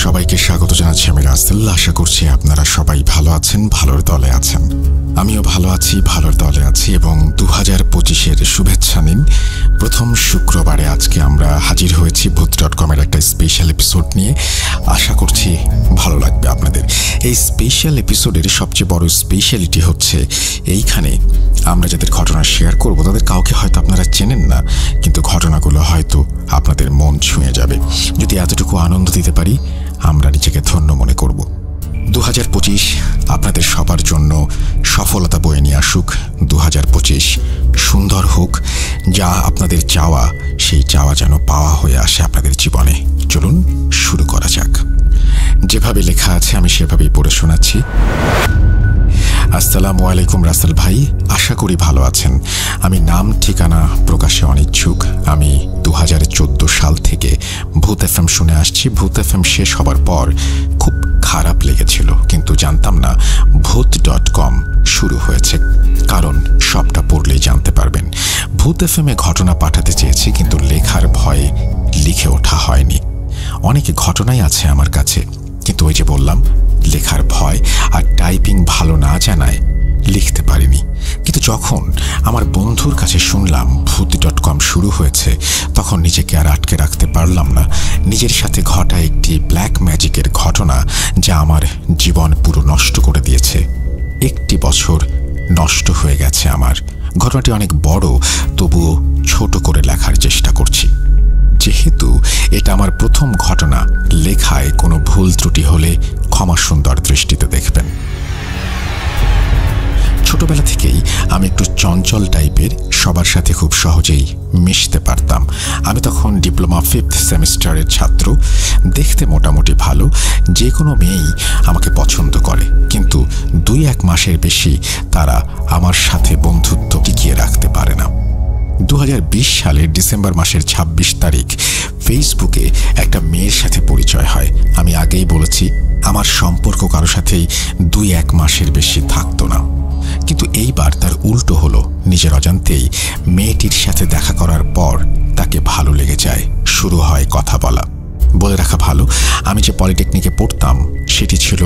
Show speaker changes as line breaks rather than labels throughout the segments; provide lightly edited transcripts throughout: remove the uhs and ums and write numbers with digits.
সবাইকে স্বাগত জানাচ্ছি আমি রাসেল। আশা করছি আপনারা সবাই ভালো আছেন, ভালোর দলে আছেন। আমিও ভালো আছি, ভালোর দলে আছি এবং 2025-এর শুভেচ্ছা নিন। প্রথম শুক্রবারে আজকে আমরা হাজির হয়েছি ভূত.com-এর একটা স্পেশাল এপিসোড নিয়ে। আশা করছি ভালো লাগবে আপনাদের। এই স্পেশাল এপিসোডের সবচেয়ে বড় স্পেশালিটি হচ্ছে এইখানে আমরা যাদের ঘটনা শেয়ার করব তাদের কাউকে হয়তো আপনারা চেনেন না, কিন্তু ঘটনাগুলো হয়তো আপনাদের মন ছুঁয়ে যাবে। যদি এতটুকু আনন্দ দিতে পারি আমরা নিজেকে ধন্য মনে করব। 2025 আপনাদের সবার জন্য সফলতা বয়ে নিয়ে আসুক। 2025 সুন্দর হোক। যা আপনাদের চাওয়া সেই চাওয়া যেন পাওয়া হয়ে আসে আপনাদের জীবনে। চলুন শুরু করা যাক। যেভাবে লেখা আছে আমি সেভাবেই পড়ে শোনাচ্ছি। আসসালামু আলাইকুম রাসেল ভাই, আশা করি ভালো আছেন। আমি নাম ঠিকানা প্রকাশে অনিচ্ছুক। আমি 2014 সাল থেকে ভূত এফএম শুনে আসছি। ভূত এফএম শেষ হবার পর খুব খারাপ লেগেছিল, কিন্তু জানতাম না ভূত.com শুরু হয়েছে, কারণ সবটা পড়লেই জানতে পারবেন। ভূত এফএমে ঘটনা পাঠাতে চেয়েছি, কিন্তু লেখার ভয়ে লিখে ওঠা হয়নি। অনেক ঘটনাই আছে আমার কাছে, কিন্তু ওই যে বললাম লেখার ভয় আর টাইপিং ভালো না জানায় লিখতে পারিনি। কিন্তু যখন আমার বন্ধুর কাছে শুনলাম ভূত.com শুরু হয়েছে, তখন নিজেকে আর আটকে রাখতে পারলাম না। নিজের সাথে ঘটা একটি ব্ল্যাক ম্যাজিকের ঘটনা যা আমার জীবন পুরো নষ্ট করে দিয়েছে। 1 বছর নষ্ট হয়ে গেছে আমার। ঘটনাটি অনেক বড়, তবুও ছোট করে লেখার চেষ্টা করছি। যেহেতু এটা আমার প্রথম ঘটনা, লেখায় কোনো ভুল ত্রুটি হলে ক্ষমা সুন্দর দৃষ্টিতে দেখবেন। ছোটবেলা থেকেই আমি একটু চঞ্চল টাইপের, সবার সাথে খুব সহজেই মিশতে পারতাম। আমি তখন ডিপ্লোমা 5th সেমিস্টারের ছাত্র। দেখতে মোটামুটি ভালো, যে কোনো মেয়েই আমাকে পছন্দ করে, কিন্তু 2-1 মাসের বেশি তারা আমার সাথে বন্ধুত্ব টিকিয়ে রাখতে পারে না। 2020 সালের ডিসেম্বর মাসের 26 তারিখ ফেসবুকে একটা মেয়ের সাথে পরিচয় হয়। আমি আগেই বলেছি আমার সম্পর্ক কারো সাথেই 2-1 মাসের বেশি থাকতো না, কিন্তু এইবার তার উল্টো হলো। নিজের অজান্তেই মেয়েটির সাথে দেখা করার পর তাকে ভালো লেগে যায়। শুরু হয় কথা বলা। বলে রাখা ভালো, আমি যে পলিটেকনিকে পড়তাম সেটি ছিল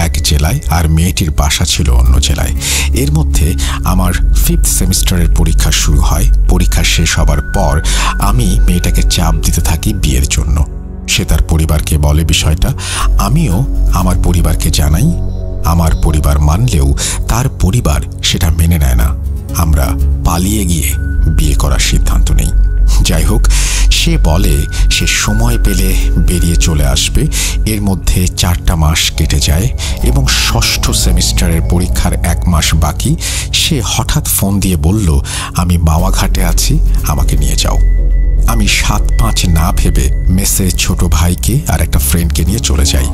এক জেলায়, আর মেয়েটির বাসা ছিল অন্য জেলায়। এর মধ্যে আমার 5th সেমিস্টারের পরীক্ষা শুরু হয়। পরীক্ষা শেষ হবার পর আমি মেয়েটাকে চাপ দিতে থাকি বিয়ের জন্য। সে তার পরিবারকে বলে বিষয়টা, আমিও আমার পরিবারকে জানাই। আমার পরিবার মানলেও তার পরিবার সেটা মেনে নেয় না। আমরা পালিয়ে গিয়ে বিয়ে করার সিদ্ধান্ত নেই। যাই হোক, সে বলে সে সময় পেলে বেরিয়ে চলে আসবে। এর মধ্যে 4টা মাস কেটে যায় এবং 6ষ্ঠ সেমিস্টারের পরীক্ষার 1 মাস বাকি। সে হঠাৎ ফোন দিয়ে বলল, আমি মাওয়াঘাটে আছি, আমাকে নিয়ে যাও। আমি 7-5 না ভেবে মেসে ছোট ভাইকে আর একটা ফ্রেন্ডকে নিয়ে চলে যাই।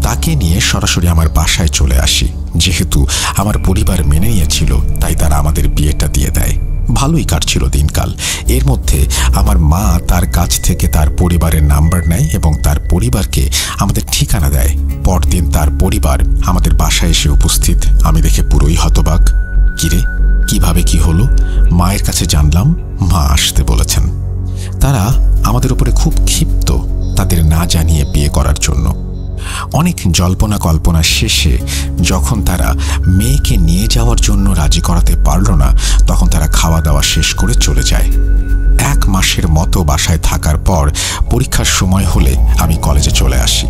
তাকে নিয়ে সরাসরি আমার বাসায় চলে আসি। যেহেতু আমার পরিবার মেনে নিয়েছিল, তাই তারা আমাদের বিয়েটা দিয়ে দেয়। ভালোই কাটছিল দিনকাল। এর মধ্যে আমার মা তার কাছ থেকে তার পরিবারের নাম্বার নেয় এবং তার পরিবারকে আমাদের ঠিকানা দেয়। পরদিন তার পরিবার আমাদের বাসায় এসে উপস্থিত। আমি দেখে পুরোই হতবাক। কিরে, কিভাবে কি হলো? মায়ের কাছে জানলাম মা আসতে বলেছেন। তারা আমাদের উপরে খুব ক্ষিপ্ত, তাদের না জানিয়ে বিয়ে করার জন্য। অনেক জল্পনা কল্পনা শেষে যখন তারা মেয়েকে নিয়ে যাওয়ার জন্য রাজি করাতে পারল না, তখন তারা খাওয়া দাওয়া শেষ করে চলে যায়। 1 মাসের মতো বাসায় থাকার পর পরীক্ষার সময় হলে আমি কলেজে চলে আসি।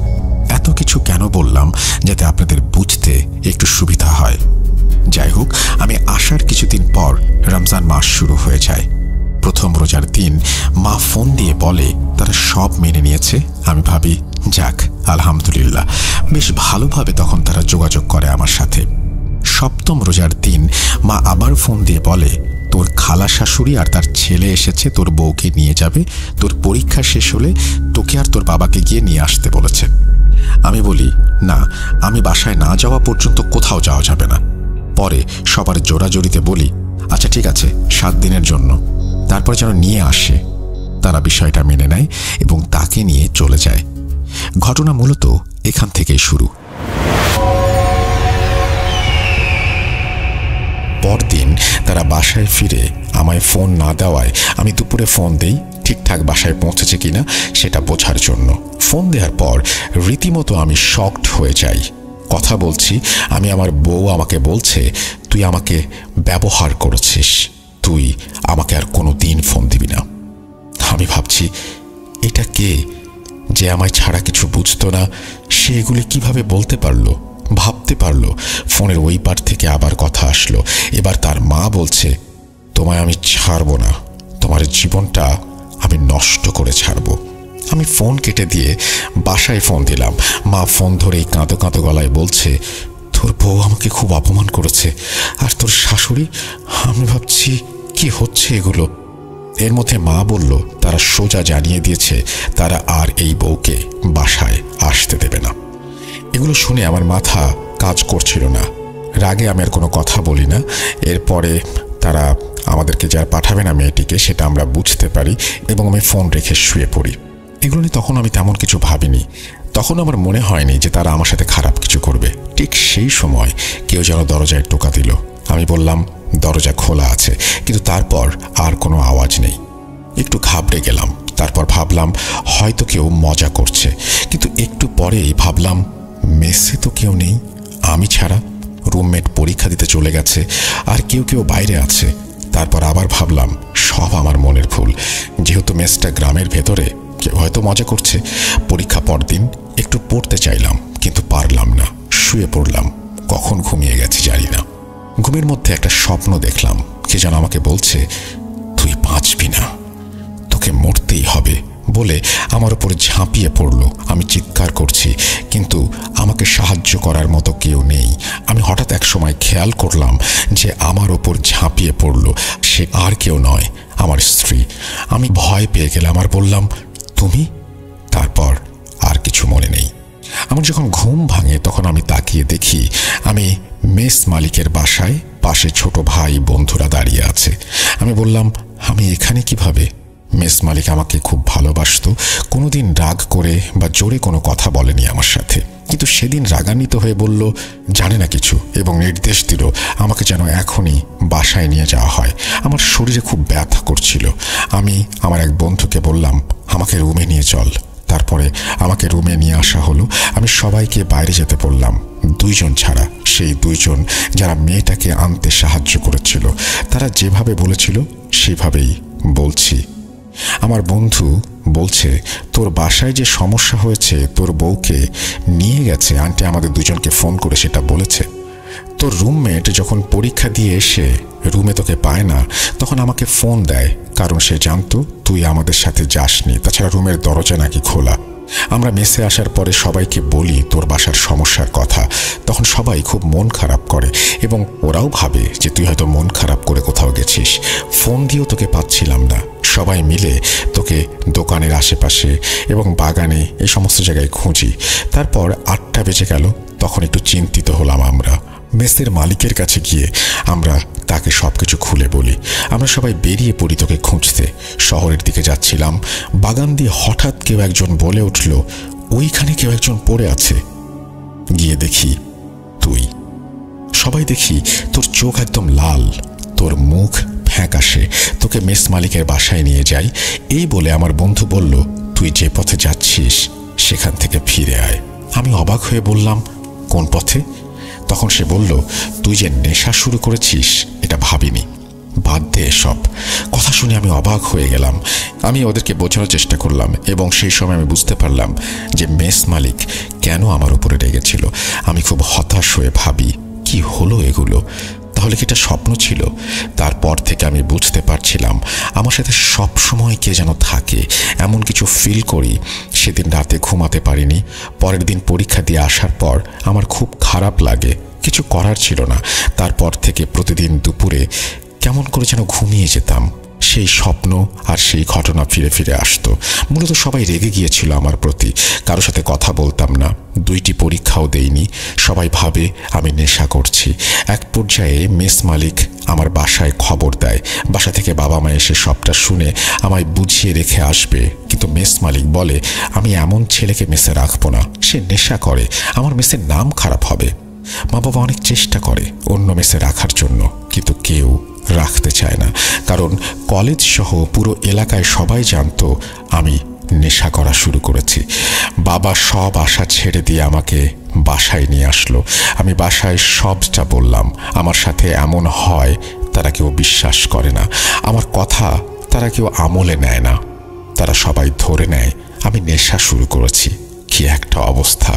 এত কিছু কেন বললাম? যাতে আপনাদের বুঝতে একটু সুবিধা হয়। যাই হোক, আমি আসার কিছুদিন পর রমজান মাস শুরু হয়ে যায়। প্রথম রোজার দিন মা ফোন দিয়ে বলে তারা সব মেনে নিয়েছে। আমি ভাবি যাক, আলহামদুলিল্লাহ। বেশ ভালোভাবে তখন তারা যোগাযোগ করে আমার সাথে। 7ম রোজার দিন মা আবার ফোন দিয়ে বলে তোর খালা শাশুড়ি আর তার ছেলে এসেছে, তোর বউকে নিয়ে যাবে। তোর পরীক্ষা শেষ হলে তোকে আর তোর বাবাকে গিয়ে নিয়ে আসতে বলেছে। আমি বলি না, আমি বাসায় না যাওয়া পর্যন্ত কোথাও যাওয়া যাবে না। পরে সবার জোরাজোরিতে বলি আচ্ছা ঠিক আছে, 7 দিনের জন্য, তারপর যেন নিয়ে আসে। তারা বিষয়টা মেনে নেয় এবং তাকে নিয়ে চলে যায়। ঘটনা মূলত এখান থেকেই শুরু। পরদিন তারা বাসায় ফিরে আমায় ফোন না দেওয়ায় আমি দুপুরে ফোন দেই। ঠিকঠাক বাসায় পৌঁছেছে কিনা সেটা বোঝার জন্য। ফোন দেওয়ার পর রীতিমতো আমি শকড হয়ে যাই। কথা বলছি, আমি আমার বউ আমাকে বলছে, তুই আমাকে ব্যবহার করেছিস, তুই আমাকে আর কোনো দিন ফোন দিবি না। আমি ভাবছি, এটা কে যে আমায় ছাড়া কিছু বুঝতো না, সে এগুলি কিভাবে বলতে পারলো, ভাবতে পারলো? ফোনের ওই পার থেকে আবার কথা আসলো। এবার তার মা বলছে, তোমায় আমি ছাড়বো না, তোমার জীবনটা আমি নষ্ট করে ছাড়বো। আমি ফোন কেটে দিয়ে বাসায় ফোন দিলাম। মা ফোন ধরেই কাঁদো কাঁদো গলায় বলছে, তোর বউ আমাকে খুব অপমান করেছে, আর তোর শাশুড়ি। আমি ভাবছি, কি হচ্ছে এগুলো? এর মধ্যে মা বলল তারা সোজা জানিয়ে দিয়েছে তারা আর এই বউকে বাসায় আসতে দেবে না। এগুলো শুনে আমার মাথা কাজ করছিল না। রাগে আমি আর কোনো কথা বলি না। এরপরে তারা আমাদেরকে যার পাঠাবে না মেয়েটিকে, সেটা আমরা বুঝতে পারি এবং আমি ফোন রেখে শুয়ে পড়ি। এগুলো নিয়ে তখন আমি তেমন কিছু ভাবিনি। তখন আমার মনে হয়নি যে তারা আমার সাথে খারাপ কিছু করবে। ঠিক সেই সময় কেউ যেন দরজায় টোকা দিল। আমি বললাম, দরজা খোলা আছে, কিন্তু তারপর আর কোনো আওয়াজ নেই। একটু ঘাবড়ে গেলাম। তারপর ভাবলাম হয়তো কেউ মজা করছে, কিন্তু একটু পরেই ভাবলাম মেসে তো কেউ নেই আমি ছাড়া। রুমমেট পরীক্ষা দিতে চলে গেছে, আর কেউ কেউ বাইরে আছে। তারপর আবার ভাবলাম সব আমার মনের ভুল, যেহেতু মেসটা গ্রামের ভেতরে, কেউ হয়তো মজা করছে। পরীক্ষা পরদিন একটু পড়তে চাইলাম, কিন্তু পারলাম না, শুয়ে পড়লাম। কখন ঘুমিয়ে গেছি জানি না। ঘুমের মধ্যে একটা স্বপ্ন দেখলাম, কে যেন আমাকে বলছে, তুই বাঁচবি না, তোকে মরতেই হবে বলে আমার উপর ঝাঁপিয়ে পড়ল। আমি চিৎকার করছি, কিন্তু আমাকে সাহায্য করার মতো কেউ নেই। আমি হঠাৎ এক সময় খেয়াল করলাম যে আমার ওপর ঝাঁপিয়ে পড়ল সে আর কেউ নয়, আমার স্ত্রী। আমি ভয় পেয়ে গেলাম আর বললাম, তুমি? তারপর আর কিছু মনে নেই। আমার যখন ঘুম ভাঙে তখন আমি তাকিয়ে দেখি আমি মেস মালিকের বাসায়, পাশে ছোট ভাই বন্ধুরা দাঁড়িয়ে আছে। আমি বললাম, আমি এখানে কিভাবে? মেস মালিক আমাকে খুব ভালোবাসতো, কোনোদিন রাগ করে বা জোরে কোনো কথা বলেনি আমার সাথে, কিন্তু সেদিন রাগান্বিত হয়ে বলল জানে না কিছু এবং নির্দেশ দিল আমাকে যেন এখনই বাসায় নিয়ে যাওয়া হয়। আমার শরীরে খুব ব্যথা করছিল। আমি আমার এক বন্ধুকে বললাম, আমাকে রুমে নিয়ে চল। তারপরে আমাকে রুমে নিয়ে আসা হলো। আমি সবাইকে বাইরে যেতে বললাম, 2 জন ছাড়া, সেই 2 জন যারা মেয়েটাকে আনতে সাহায্য করেছিল। তারা যেভাবে বলেছিল সেভাবেই বলছি। আমার বন্ধু বলছে, তোর বাসায় যে সমস্যা হয়েছে, তোর বউকে নিয়ে গেছে, আন্টি আমাদের 2 জনকে ফোন করে সেটা বলেছে। তোর রুমমেট যখন পরীক্ষা দিয়ে এসে রুমে তোকে পায় না, তখন আমাকে ফোন দেয়, কারণ সে জানতো তুই আমাদের সাথে যাসনি। তাছাড়া রুমের দরজা নাকি খোলা। আমরা মেসে আসার পরে সবাইকে বলি তোর বাসার সমস্যার কথা, তখন সবাই খুব মন খারাপ করে এবং ওরাও ভাবে যে তুই হয়তো মন খারাপ করে কোথাও গেছিস। ফোন দিয়েও তোকে পাচ্ছিলাম না। সবাই মিলে তোকে দোকানের আশেপাশে এবং বাগানে এই সমস্ত জায়গায় খুঁজি। তারপর 8টা বেজে গেল। তখন একটু চিন্তিত হলাম। আমরা মেসের মালিকের কাছে গিয়ে আমরা তাকে সবকিছু খুলে বলি। আমরা সবাই বেরিয়ে পড়ি তোকে খুঁজতে। শহরের দিকে যাচ্ছিলাম। বাগান দিয়ে হঠাৎ কেউ একজন বলে উঠল, ওইখানে কেউ একজন পড়ে আছে। গিয়ে দেখি তুই। সবাই দেখি তোর চোখ একদম লাল, তোর মুখ ফ্যাকাশে। তোকে মেস মালিকের বাসায় নিয়ে যাই। এই বলে আমার বন্ধু বলল, তুই যে পথে যাচ্ছিস সেখান থেকে ফিরে আয়। আমি অবাক হয়ে বললাম, কোন পথে? তখন সে বলল, তুই যে নেশা শুরু করেছিস এটা ভাবিনি, বাদ দে এসব। কথা শুনে আমি অবাক হয়ে গেলাম। আমি ওদেরকে বোঝানোর চেষ্টা করলাম এবং সেই সময় আমি বুঝতে পারলাম যে মেস মালিক কেন আমার উপরে রেগেছিল। আমি খুব হতাশ হয়ে ভাবি, কি হলো এগুলো? তাহলে কি এটা স্বপ্ন ছিল? তারপর থেকে আমি বুঝতে পারছিলাম আমার সাথে সব সময় কে যেন থাকে, এমন কিছু ফিল করি। সেদিন রাতে ঘুমাতে পারিনি। পরের দিন পরীক্ষা দিয়ে আসার পর আমার খুব খারাপ লাগে, কিছু করার ছিল না। তারপর থেকে প্রতিদিন দুপুরে কেমন করে যেন ঘুমিয়ে যেতাম। সেই স্বপ্ন আর সেই ঘটনা ফিরে ফিরে আসতো। মূলত সবাই রেগে গিয়েছিল আমার প্রতি। কারোর সাথে কথা বলতাম না, 2টি পরীক্ষাও দেইনি। সবাই ভাবে আমি নেশা করছি। এক পর্যায়ে মেস মালিক আমার বাসায় খবর দেয়। বাসা থেকে বাবা মা এসে সবটা শুনে আমায় বুঝিয়ে রেখে আসবে, কিন্তু মেস মালিক বলে আমি এমন ছেলেকে মেসে রাখবো না, সে নেশা করে, আমার মেসের নাম খারাপ হবে। মা বাবা অনেক চেষ্টা করে অন্য মেসে রাখার জন্য, কিন্তু কেউ রাখতে চায় না, কারণ কলেজ সহ পুরো এলাকায় সবাই জানতো আমি নেশা করা শুরু করেছি। বাবা সব আশা ছেড়ে দিয়ে আমাকে বাসায় নিয়ে আসলো। আমি বাসায় সবটা বললাম। আমার সাথে এমন হয় তারা কেউ বিশ্বাস করে না, আমার কথা তারা কেউ আমলে নেয় না। তারা সবাই ধরে নেয় আমি নেশা শুরু করেছি। কি একটা অবস্থা!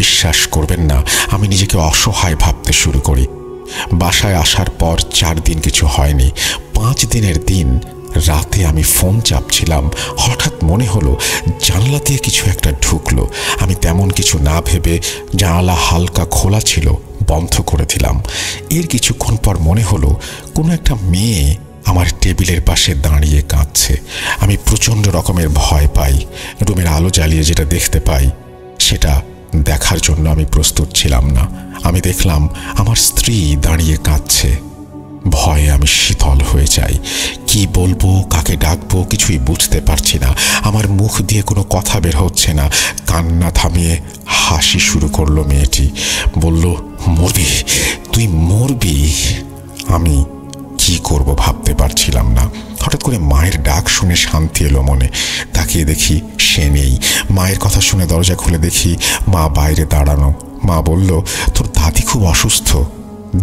বিশ্বাস করবেন না, আমি নিজেকে অসহায় ভাবতে শুরু করি। বাসায় আসার পর 4 দিন কিছু হয়নি। 5 দিনের দিন রাতে আমি ফোন চাপছিলাম, হঠাৎ মনে হলো জানলা দিয়ে কিছু একটা ঢুকলো। আমি তেমন কিছু না ভেবে জানালা হালকা খোলা ছিল, বন্ধ করে দিলাম। এর কিছুক্ষণ পর মনে হলো কোনো একটা মেয়ে আমার টেবিলের পাশে দাঁড়িয়ে কাঁদছে। আমি প্রচণ্ড রকমের ভয় পাই। রুমের আলো জ্বালিয়ে যেটা দেখতে পাই সেটা দেখার জন্য আমি প্রস্তুত ছিলাম না। আমি দেখলাম আমার স্ত্রী দাঁড়িয়ে কাঁদছে। ভয়ে আমি শীতল হয়ে যাই। কি বলবো, কাকে ডাকবো কিছুই বুঝতে পারছি না। আমার মুখ দিয়ে কোনো কথা বের হচ্ছে না। কান্না থামিয়ে হাসি শুরু করলো মেয়েটি। বলল, মরবি, তুই মরবি। আমি কি করব ভাবতে পারছিলাম না। হঠাৎ করে মায়ের ডাক শুনে শান্তি এলো মনে। তাকিয়ে দেখি সে নেই। মায়ের কথা শুনে দরজা খুলে দেখি মা বাইরে দাঁড়ানো। মা বলল, তোর দাদি খুব অসুস্থ,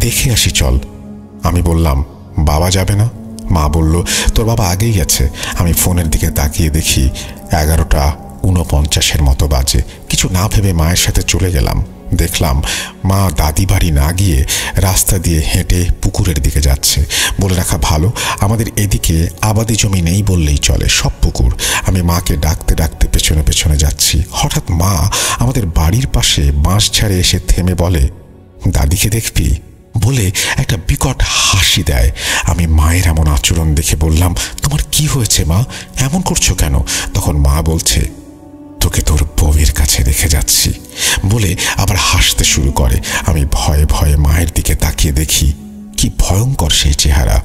দেখে আসি চল। আমি বললাম, বাবা যাবে না? মা বলল, তোর বাবা আগেই গেছে। আমি ফোনের দিকে তাকিয়ে দেখি 11:49 মতো বাজে। কিছু না ভেবে মায়ের সাথে চলে গেলাম। দেখলাম মা দাদি বাড়ি না গিয়ে রাস্তা দিয়ে হেঁটে পুকুরের দিকে যাচ্ছে। বলে রাখা ভালো, আমাদের এদিকে আবাদি জমি নেই বললেই চলে, সব পুকুর। আমি মাকে ডাকতে ডাকতে পেছনে পেছনে যাচ্ছি। হঠাৎ মা আমাদের বাড়ির পাশে বাঁশঝাড়ে এসে থেমে বলে, দাদিকে দেখবি? বলে একটা বিকট হাসি দেয়। আমি মায়ের এমন আচরণ দেখে বললাম, তোমার কি হয়েছে মা, এমন করছো কেন? তখন মা বলছে, তোকে তোর বউয়ের কাছে রেখে যাচ্ছি, বলে আবার হাসতে শুরু করে। আমি ভয়ে ভয়ে মায়ের দিকে তাকিয়ে দেখি কি ভয়ঙ্কর সেই চেহারা।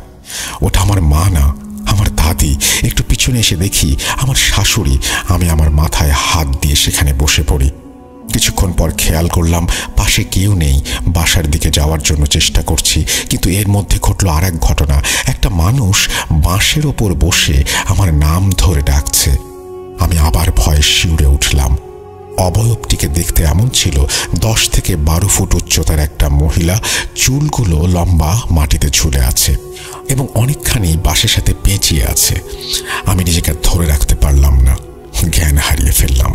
ওটা আমার মা না, আমার দাদি। একটু পিছনে এসে দেখি আমার শাশুড়ি। আমি আমার মাথায় হাত দিয়ে সেখানে বসে পড়ি। কিছুক্ষণ পর খেয়াল করলাম পাশে কেউ নেই। বাসার দিকে যাওয়ার জন্য চেষ্টা করছি, কিন্তু এর মধ্যে ঘটল আর এক ঘটনা। একটা মানুষ বাঁশের ওপর বসে আমার নাম ধরে ডাকছে। আমি আবার ভয়ে শিউরে উঠলাম। অবয়বটিকে দেখতে এমন ছিল 10 থেকে 12 ফুট উচ্চতার একটা মহিলা। চুলগুলো লম্বা, মাটিতে ঝুলে আছে এবং অনেকখানি বাঁশের সাথে পেঁচিয়ে আছে। আমি নিজেকে ধরে রাখতে পারলাম না, জ্ঞান হারিয়ে ফেললাম।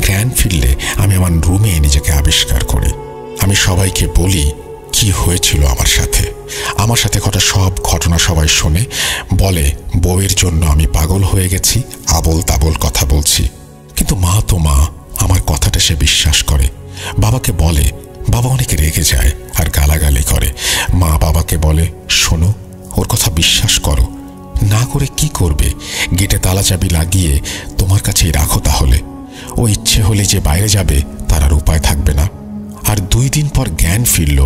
জ্ঞান ফিরলে আমি আমার রুমে নিজেকে আবিষ্কার করি। আমি সবাইকে বলি কি হয়েছিল আমার সাথে। আমার সাথে ঘটা সব ঘটনা সবাই শোনে। বলে বউয়ের জন্য আমি পাগল হয়ে গেছি, আবল তাবল কথা বলছি। কিন্তু মা তো মা, আমার কথাটা সে বিশ্বাস করে। বাবাকে বলে, বাবা অনেক রেগে যায় আর গালাগালি করে। মা বাবাকে বলে, শোনো, ওর কথা বিশ্বাস করো। না করে কি করবে? গেটে তালা চাবি লাগিয়ে তোমার কাছেই রাখো তাহলে। ও ইচ্ছে হলে যে বাইরে যাবে তার আর উপায় থাকবে না। আর 2 দিন পর জ্ঞান ফিরল।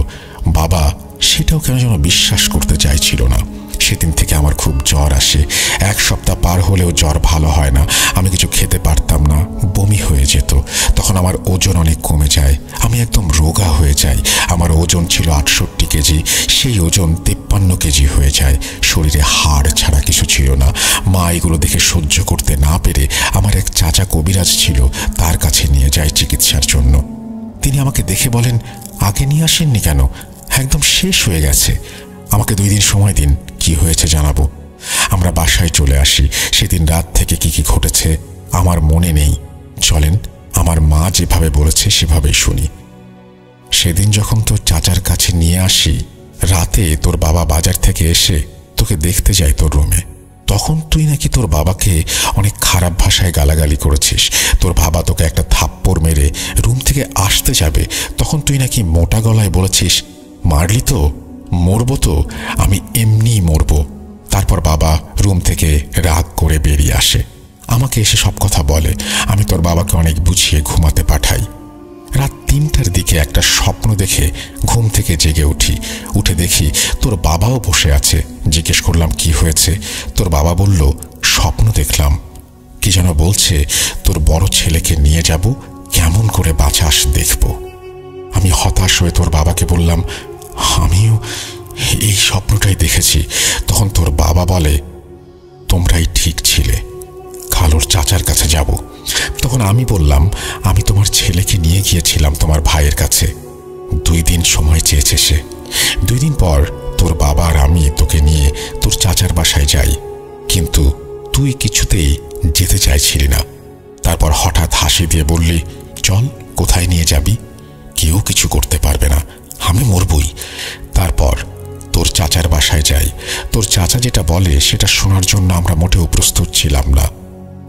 বাবা সেটাও কেন যেন বিশ্বাস করতে চাইছিল না। সেদিন থেকে আমার খুব জ্বর আসে। 1 সপ্তাহ পার হলেও জ্বর ভালো হয় না। আমি কিছু খেতে পারতাম না, বমি হয়ে যেত। তখন আমার ওজন অনেক কমে যায়, আমি একদম রোগা হয়ে যাই। আমার ওজন ছিল 68 কেজি, সেই ওজন 53 কেজি হয়ে যায়। শরীরে হাড় ছাড়া কিছু ছিল না। মা এগুলো দেখে সহ্য করতে না পেরে আমার এক চাচা কবিরাজ ছিল, তার কাছে নিয়ে যায় চিকিৎসার জন্য। তিনি আমাকে দেখে বলেন, আগে নিয়ে আসেননি কেন? একদম শেষ হয়ে গেছে। আমাকে 2 দিন সময় দিন, কি হয়েছে জানাবো। আমরা বাসায় চলে আসি। সেদিন রাত থেকে কি কি ঘটেছে আমার মনে নেই। চলেন আমার মা যেভাবে বলেছে সেভাবেই শুনি। সেদিন যখন তোর চাচার কাছে নিয়ে আসি, রাতে তোর বাবা বাজার থেকে এসে তোকে দেখতে যায় তোর রুমে। তখন তুই নাকি তোর বাবাকে অনেক খারাপ ভাষায় গালাগালি করেছিস। তোর বাবা তোকে একটা থাপ্পড় মেরে রুম থেকে আসতে যাবে, তখন তুই নাকি মোটা গলায় বলেছিস, মারলি তো, মরবো তো, আমি এমনিই মরবো। তারপর বাবা রুম থেকে রাগ করে বেরিয়ে আসে, আমাকে এসে সব কথা বলে। আমি তোর বাবাকে অনেক বুঝিয়ে ঘুমাতে পাঠাই। রাত 3টার দিকে একটা স্বপ্ন দেখে ঘুম থেকে জেগে উঠি। উঠে দেখি তোর বাবাও বসে আছে। জিজ্ঞেস করলাম কি হয়েছে। তোর বাবা বলল, স্বপ্ন দেখলাম, কি যেন বলছে, তোর বড় ছেলেকে নিয়ে যাব, কেমন করে বাঁচাস দেখব। আমি হতাশ হয়ে তোর বাবাকে বললাম, আমিও এই স্বপ্নটাই দেখেছি। তখন তোর বাবা বলে, তোমরাই ঠিক ছিলে, খালুর চাচার কাছে যাব। তখন আমি বললাম, আমি তোমার ছেলেকে নিয়ে গিয়েছিলাম তোমার ভাইয়ের কাছে। 2 দিন সময় চেয়েছে সে। 2 দিন পর তোর বাবা আর আমি তোকে নিয়ে তোর চাচার বাসায় যাই, কিন্তু তুই কিছুতেই যেতে চাইছিলি না। তারপর হঠাৎ হাসি দিয়ে বললি, চল, কোথায় নিয়ে যাবি? কেউ কিছু করতে পারবে না, আমি মরবই। তারপর তোর চাচার বাসায় যাই। তোর চাচা যেটা বলে সেটা শোনার জন্য আমরা মোটেও প্রস্তুত ছিলাম না।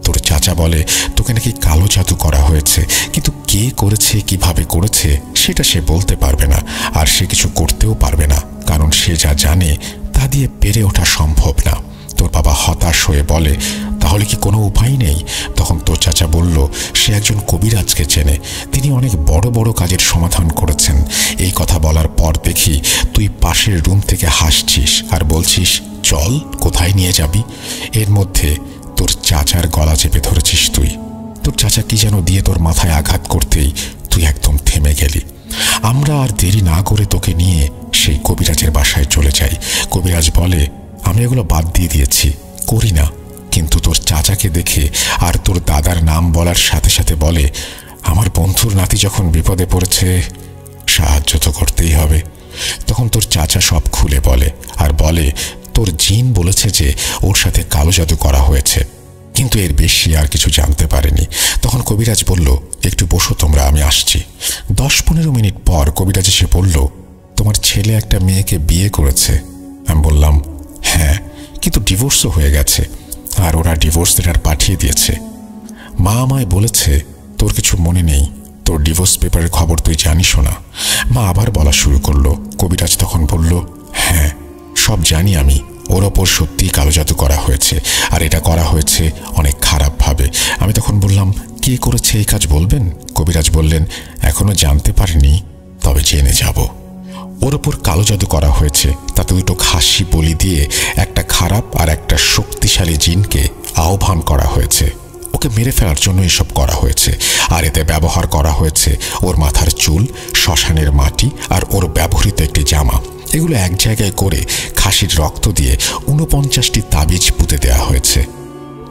তোর চাচা বলে, তোকে নাকি কালো জাদু করা হয়েছে, কিন্তু কে করেছে, কিভাবে করেছে সেটা সে বলতে পারবে না, আর সে কিছু করতেও পারবে না, কারণ সে যা জানে তা দিয়ে পেরে ওঠা সম্ভব না। তোর বাবা হতাশ হয়ে বলে, তাহলে কি কোনো উপায় নেই? তখন তোর চাচা বলল, সে একজন কবিরাজকে চেনে, তিনি অনেক বড় বড় কাজের সমাধান করেছেন। এই কথা বলার পর দেখি তুই পাশের রুম থেকে হাসছিস আর বলছিস, চল, কোথায় নিয়ে যাবি? এর মধ্যে তোর চাচার গলা চেপে ধরেছিস তুই। তোর চাচা কি যেন দিয়ে তোর মাথায় আঘাত করতেই তুই একদম থেমে গেলি। আমরা আর দেরি না করে তোকে নিয়ে সেই কবিরাজের বাসায় চলে যাই। কবিরাজ বলে, আমি এগুলো বাদ দিয়ে দিয়েছি, করি না। কিন্তু তোর চাচাকে দেখে আর তোর দাদার নাম বলার সাথে সাথে বলে, আমার বন্ধুর নাতি যখন বিপদে পড়েছে, সাহায্য তো করতেই হবে। তখন তোর চাচা সব খুলে বলে, আর বলে, তোর জিন বলেছে যে ওর সাথে কালো জাদু করা হয়েছে, কিন্তু এর বেশি আর কিছু জানতে পারেনি। তখন কবিরাজ বলল, একটু বসো তোমরা, আমি আসছি। 10-15 মিনিট পর কবিরাজ এসে বলল, তোমার ছেলে একটা মেয়েকে বিয়ে করেছে। আমি বললাম, হ্যাঁ, কিন্তু ডিভোর্সও হয়ে গেছে, আর ওরা ডিভোর্স লেটার পাঠিয়ে দিয়েছে। মা আমায় বলেছে, তোর কিছু মনে নেই, তোর ডিভোর্স পেপারের খবর তুই জানিসও না। মা আবার বলা শুরু করলো। কবিরাজ তখন বলল, হ্যাঁ, সব জানি আমি, ওর ওপর সত্যিই কালো জাদু করা হয়েছে, আর এটা করা হয়েছে অনেক খারাপভাবে। আমি তখন বললাম, কে করেছে এই কাজ বলবেন? কবিরাজ বললেন, এখনো জানতে পারিনি, তবে জেনে যাব। ওর ওপর কালো জাদু করা হয়েছে, তাতে 2টো খাসি বলি দিয়ে একটা খারাপ আর একটা শক্তিশালী জিনকে আহ্বান করা হয়েছে। ওকে মেরে ফেলার জন্য এসব করা হয়েছে, আর এতে ব্যবহার করা হয়েছে ওর মাথার চুল, শ্মশানের মাটি আর ওর ব্যবহৃত একটি জামা। এগুলো এক জায়গায় করে খাসির রক্ত দিয়ে 49টি তাবিজ পুঁতে দেওয়া হয়েছে।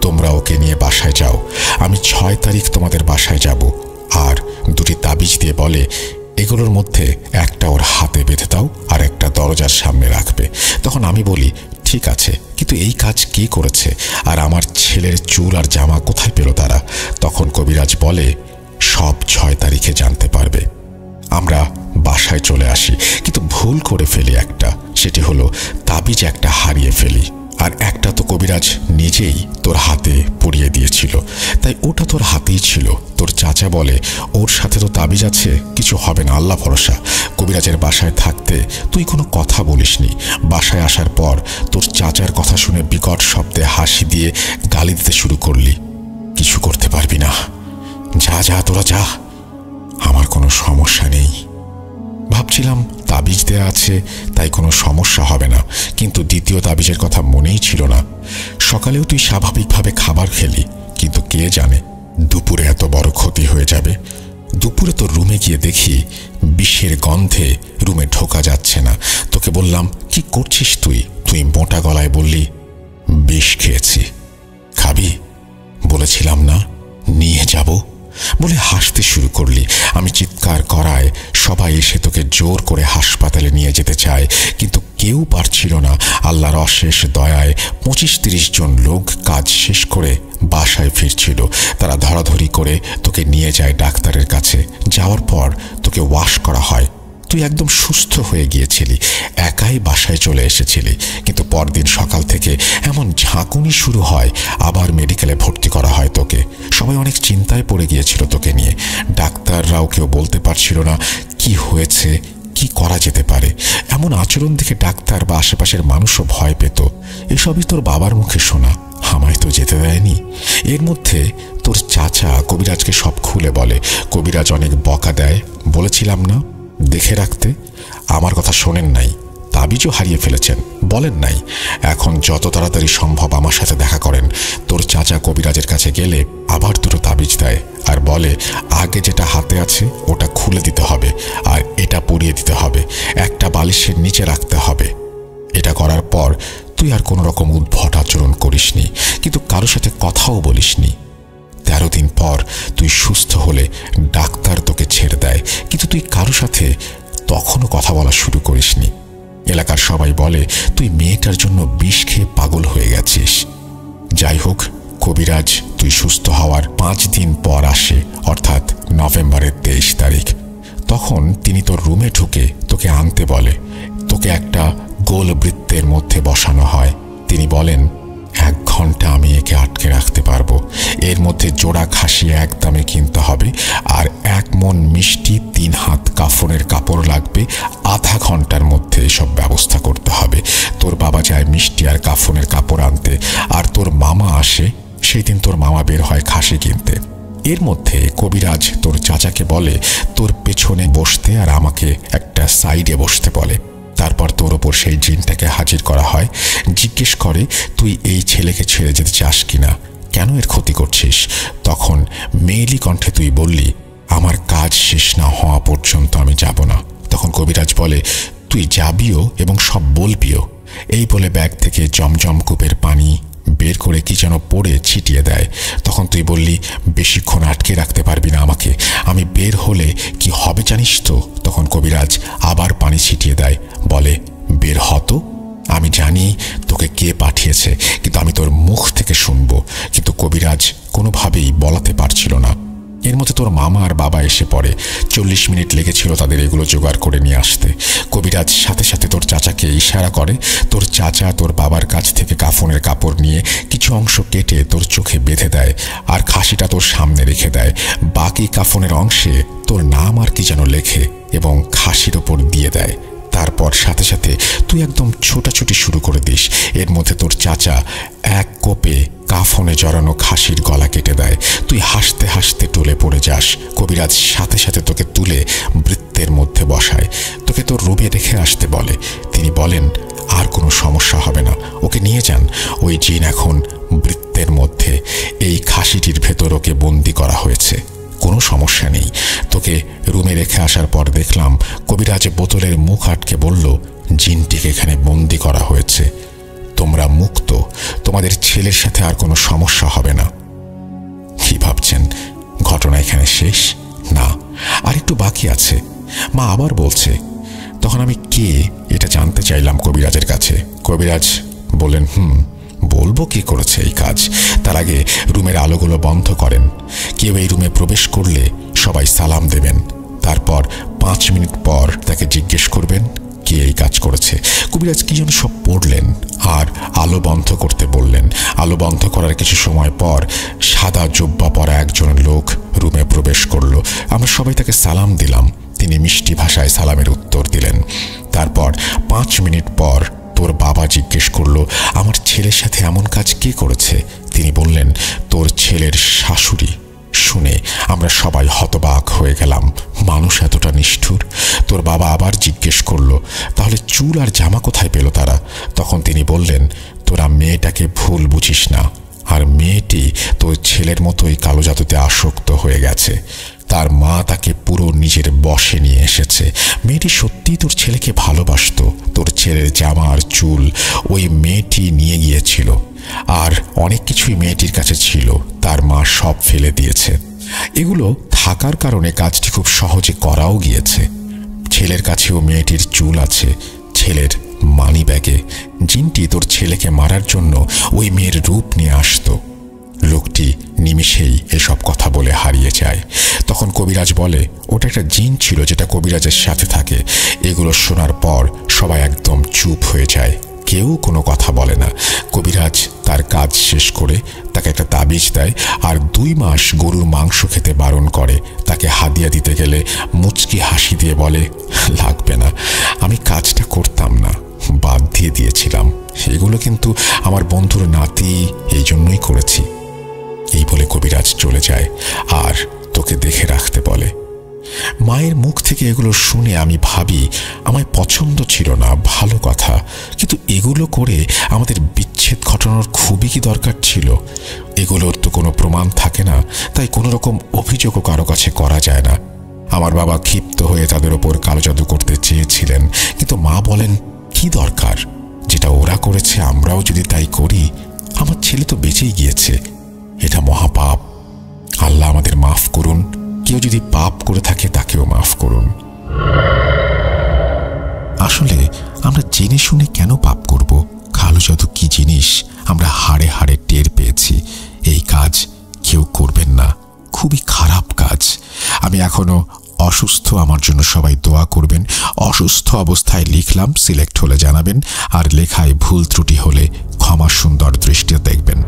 তোমরা ওকে নিয়ে বাসায় যাও, আমি 6 তারিখ তোমাদের বাসায় যাব। আর 2টি তাবিজ দিয়ে বলে, এগুলোর মধ্যে একটা ওর হাতে বেঁধে দাও আর একটা দরজার সামনে রাখবে। তখন আমি বলি, ঠিক আছে, কিন্তু এই কাজ কে করেছে, আর আমার ছেলের চুল আর জামা কোথায় পেল তারা? তখন কবিরাজ বলে, সব 6 তারিখে জানতে পারবে। আমরা বাসায় চলে আসি, কিন্তু ভুল করে ফেলি একটা, সেটি হলো তাবিজ একটা হারিয়ে ফেলি, আর একটা তো কবিরাজ নিজেই তোর হাতে পরিয়ে দিয়েছিল, তাই ওটা তোর হাতেই ছিল। তোর চাচা বলে, ওর সাথে তো তাবিজ আছে, কিছু হবে না, আল্লাহ ভরসা। কবিরাজের বাসায় থাকতে তুই কোনো কথা বলিসনি। বাসায় আসার পর তোর চাচার কথা শুনে বিকট শব্দে হাসি দিয়ে গালি দিতে শুরু করলি। কিছু করতে পারবি না, যা যা, তোরা যা, আমার কোনো সমস্যা নেই। ভাবছিলাম তাবিজ দেয়া আছে, তাই কোনো সমস্যা হবে না, কিন্তু দ্বিতীয় তাবিজের কথা মনেই ছিল না। সকালেও তুই স্বাভাবিকভাবে খাবার খেলি, কিন্তু কে জানে দুপুরে এত বড় ক্ষতি হয়ে যাবে। দুপুরে তোর রুমে গিয়ে দেখি বিষের গন্ধে রুমে ঢোকা যাচ্ছে না। তোকে বললাম, কি করছিস তুই? তুই মোটা গলায় বললি, বিষ খেয়েছি। খাবি? বলেছিলাম না নিয়ে যাব বলে হাসতে শুরু করলি। আমি চিৎকার করায় সবাই এসে তোকে জোর করে হাসপাতালে নিয়ে যেতে চায়, কিন্তু কেউ পারছিল না। আল্লাহর অশেষ দয়ায় 25-30 জন লোক কাজ শেষ করে বাসায় ফিরছিল। তারা ধরাধরি করে তোকে নিয়ে যায় ডাক্তারের কাছে। যাওয়ার পর তোকে ওয়াশ করা হয়। তুই একদম সুস্থ হয়ে গিয়েছিলি, একাই বাসায় চলে এসেছিলি, কিন্তু পরদিন সকাল থেকে এমন ঝাঁকুনি শুরু হয়, আবার মেডিকেলে ভর্তি করা হয় তোকে। সবাই অনেক চিন্তায় পড়ে গিয়েছিল তোকে নিয়ে। ডাক্তাররাও কেউ বলতে পারছিল না কি হয়েছে, কি করা যেতে পারে। এমন আচরণ দেখে ডাক্তার বা আশেপাশের মানুষও ভয় পেত। এসবই তোর বাবার মুখে শোনা, আমায় তো যেতে দেয়নি। এর মধ্যে তোর চাচা কবিরাজকে সব খুলে বলে। কবিরাজ অনেক বকা দেয়, বলেছিলাম না দেখে রাখতে। আমার কথা শোনেন নাই, তাবিজও হারিয়ে ফেলেছেন, বলেন নাই। এখন যত তাড়াতাড়ি সম্ভব আমার সাথে দেখা করেন। তোর চাচা কবিরাজের কাছে গেলে আবার 2টো তাবিজ দেয় আর বলে, আগে যেটা হাতে আছে ওটা খুলে দিতে হবে, আর এটা পরিয়ে দিতে হবে, একটা বালিশের নিচে রাখতে হবে। এটা করার পর তুই আর কোনো রকম উদ্ভট আচরণ করিসনি, কিন্তু কারোর সাথে কথাও বলিসনি। 13 দিন পর তুই সুস্থ হলে ডাক্তার তোকে ছেড়ে দেয়, কিন্তু তুই কারোর সাথে তখনও কথা বলা শুরু করিসনি। এলাকার সবাই বলে তুই মেয়েটার জন্য বিষ খেয়ে পাগল হয়ে গেছিস। যাই হোক, কবিরাজ তুই সুস্থ হওয়ার 5 দিন পর আসে, অর্থাৎ নভেম্বরের 23 তারিখ। তখন তিনি তোর রুমে ঢুকে তোকে আনতে বলে। তোকে একটা গোল বৃত্তের মধ্যে বসানো হয়। তিনি বলেন, 1 ঘন্টা আমি একে আটকে রাখতে পারবো। এর মধ্যে জোড়া খাসি একদমে কিনতে হবে, আর 1 মণ মিষ্টি, 3 হাত কাফনের কাপড় লাগবে। আধা ঘন্টার মধ্যে এসব ব্যবস্থা করতে হবে। তোর বাবা যায় মিষ্টি আর কাফনের কাপড় আনতে, আর তোর মামা আসে। সেই দিন তোর মামা বের হয় খাসি কিনতে। এর মধ্যে কবিরাজ তোর চাচাকে বলে তোর পেছনে বসতে, আর আমাকে একটা সাইডে বসতে বলে। তারপর তোর ওপর সেই জিনটাকে হাজির করা হয়। জিজ্ঞেস করে তুই এই ছেলেকে ছেড়ে যেতে চাস কিনা, কেন এর ক্ষতি করছিস। তখন মেয়েলি কণ্ঠে তুই বললি, আমার কাজ শেষ না হওয়া পর্যন্ত আমি যাব না। তখন কবিরাজ বলে, তুই যাবিও এবং সব বলবিও। এই বলে ব্যাগ থেকে জমজম কূপের পানি বের করে কি যেন পড়ে ছিটিয়ে দেয়। তখন তুই বললি, বেশিক্ষণ আটকে রাখতে পারবি না আমাকে, আমি বের হলে কি হবে জানিস তো। তখন কবিরাজ আবার পানি ছিটিয়ে দেয়, বলে, বের হতো। আমি জানি তোকে কে পাঠিয়েছে, কিন্তু আমি তোর মুখ থেকে শুনবো। কিন্তু কবিরাজ কোনোভাবেই বলাতে পারছিল না। এর মধ্যে তোর মামা আর বাবা এসে পড়ে। 40 মিনিট লেগেছিল তাদের এগুলো জোগাড় করে নিয়ে আসতে। কবিরাজ সাথে সাথে তোর চাচাকে ইশারা করে। তোর চাচা তোর বাবার কাছ থেকে কাফনের কাপড় নিয়ে কিছু অংশ কেটে তোর চোখে বেঁধে দেয়, আর খাসিটা তোর সামনে রেখে দেয়। বাকি কাফনের অংশে তোর নাম আর কি যেন লেখে এবং খাসির ওপর দিয়ে দেয়। তারপর সাথে সাথে তুই একদম ছোটাছুটি শুরু করে দিস। এর মধ্যে তোর চাচা 1 কোপে কাফনে জড়ানো খাসির গলা কেটে দেয়। তুই হাসতে হাসতে টলে পড়ে যাস। কবিরাজ সাথে সাথে তোকে তুলে বৃত্তের মধ্যে বসায়, তোকে তোর রুমে রেখে আসতে বলে। তিনি বলেন, আর কোনো সমস্যা হবে না, ওকে নিয়ে যান। ওই জিন এখন বৃত্তের মধ্যে, এই খাসিটির ভেতর ওকে বন্দি করা হয়েছে, কোনো সমস্যা নেই। তোকে রুমে রেখে আসার পর দেখলাম কবিরাজ বোতলের মুখ আটকে বলল, জিনটিকে এখানে বন্দি করা হয়েছে, তোমরা মুক্ত, তোমাদের ছেলের সাথে আর কোনো সমস্যা হবে না। কি ভাবছেন ঘটনা এখানে শেষ? না, আর একটু বাকি আছে। মা আবার বলছে। তখন আমি কে এটা জানতে চাইলাম কবিরাজের কাছে। কবিরাজ বলেন, বলবো কি করেছে এই কাজ। তার আগে রুমের আলোগুলো বন্ধ করেন। কেউ এই রুমে প্রবেশ করলে সবাই সালাম দেবেন। তারপর 5 মিনিট পর তাকে জিজ্ঞেস করবেন কে এই কাজ করেছে। কবিরাজ কি যেন সব পড়লেন আর আলো বন্ধ করতে বললেন। আলো বন্ধ করার কিছু সময় পর সাদা জুব্বা পরা একজন লোক রুমে প্রবেশ করলো। আমরা সবাই তাকে সালাম দিলাম। তিনি মিষ্টি ভাষায় সালামের উত্তর দিলেন। তারপর 5 মিনিট পর তোর বাবা জিজ্ঞেস করলো, আমার ছেলের সাথে এমন কাজ কে করেছে। তিনি বললেন, তোর ছেলের শাশুড়ি। শুনে আমরা সবাই হতবাক হয়ে গেলাম, মানুষ এতটা নিষ্ঠুর। তোর বাবা আবার জিজ্ঞেস করলো, তাহলে চুল আর জামা কোথায় পেল তারা। তখন তিনি বললেন, তোরা মেয়েটাকে ভুল বুঝিস না, আর মেয়েটি তোর ছেলের মতোই কালো জাদুতে আসক্ত হয়ে গেছে। তার মা তাকে পুরো নিজের বশে নিয়ে এসেছে। মেয়েটি সত্যিই তোর ছেলেকে ভালোবাসত। তোর ছেলের জামা আর চুল ওই মেয়েটি নিয়ে গিয়েছিল, আর অনেক কিছুই মেয়েটির কাছে ছিল, তার মা সব ফেলে দিয়েছে। এগুলো থাকার কারণে কাজটি খুব সহজে করাও গিয়েছে। ছেলের কাছেও মেয়েটির চুল আছে, ছেলের মানি ব্যাগে। জিনটি তোর ছেলেকে মারার জন্য ওই মেয়ের রূপ নিয়ে আসতো। লোকটি নিমিষেই এসব কথা বলে হারিয়ে যায়। তখন কবিরাজ বলে, ওটা একটা জিন ছিল যেটা কবিরাজের সাথে থাকে। এগুলো শোনার পর সবাই একদম চুপ হয়ে যায়, কেউ কোনো কথা বলে না। কবিরাজ তার কাজ শেষ করে তাকে একটা তাবিজ দেয়, আর 2 মাস গরুর মাংস খেতে বারণ করে। তাকে হাদিয়া দিতে গেলে মুচকি হাসি দিয়ে বলে, লাগবে না, আমি কাজটা করতাম না, বাদ দিয়ে দিয়েছিলাম। এগুলো কিন্তু আমার বন্ধুর নাতি, এই জন্যই করেছি। এই বলে কবিরাজ চলে যায় আর তোকে দেখে রাখতে বলে। মায়ের মুখ থেকে এগুলো শুনে আমি ভাবি, আমায় পছন্দ ছিল না, ভালো কথা, কিন্তু এগুলো করে আমাদের বিচ্ছেদ ঘটানোর খুবই কি দরকার ছিল। এগুলোর তো কোনো প্রমাণ থাকে না, তাই কোনো রকম অভিযোগও কারো কাছে করা যায় না। আমার বাবা ক্ষিপ্ত হয়ে তাদের ওপর কালো জাদু করতে চেয়েছিলেন, কিন্তু মা বলেন, কি দরকার, যেটা ওরা করেছে আমরাও যদি তাই করি, আমার ছেলে তো বেঁচেই গিয়েছে। এটা মহাপাপ। আল্লাহ আমাদের মাফ করুন। কেউ যদি পাপ করে থাকে তাকেও মাফ করুন। আসলে আমরা জেনে শুনে কেন পাপ করব? কালো জাদু কি জিনিস আমরা হাড়ে হাড়ে টের পেয়েছি। এই কাজ কেউ করবেন না, খুবই খারাপ কাজ। আমি এখনো অসুস্থ, আমার জন্য সবাই দোয়া করবেন। অসুস্থ অবস্থায় লিখলাম, সিলেক্ট হলে জানাবেন, আর লেখায় ভুল ত্রুটি হলে ক্ষমা সুন্দর দৃষ্টিতে দেখবেন।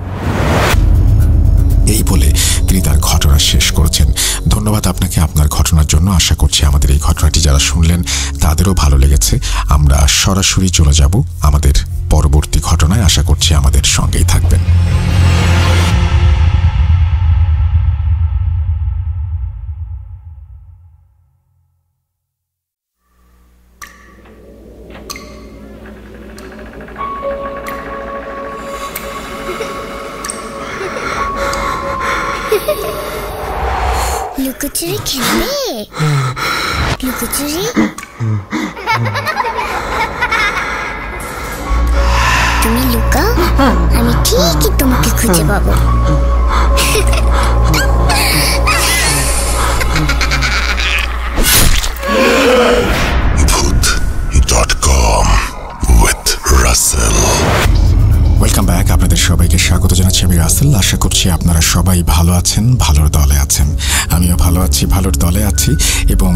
এই বলে তিনি তার ঘটনা শেষ করেছেন। ধন্যবাদ আপনাকে আপনার ঘটনার জন্য। আশা করছি আমাদের এই ঘটনাটি যারা শুনলেন তাদেরও ভালো লেগেছে। আমরা সরাসরি চলে যাব আমাদের পরবর্তী ঘটনায়। আশা করছি আমাদের সঙ্গেই থাকবেন।
লুকোচুরি খেলবে? লুকোচুরি তুমি লুকাও, আমি ঠিকই তোমাকে খুঁজে পাবো।
ভূত.com with রাসেল। Welcome back. আপনাদের সবাইকে স্বাগত জানাচ্ছি। আমি রাসেল। আশা করছি আপনারা সবাই ভালো আছেন, ভালোর দলে আছেন। আমিও ভালো আছি, ভালোর দলে আছি। এবং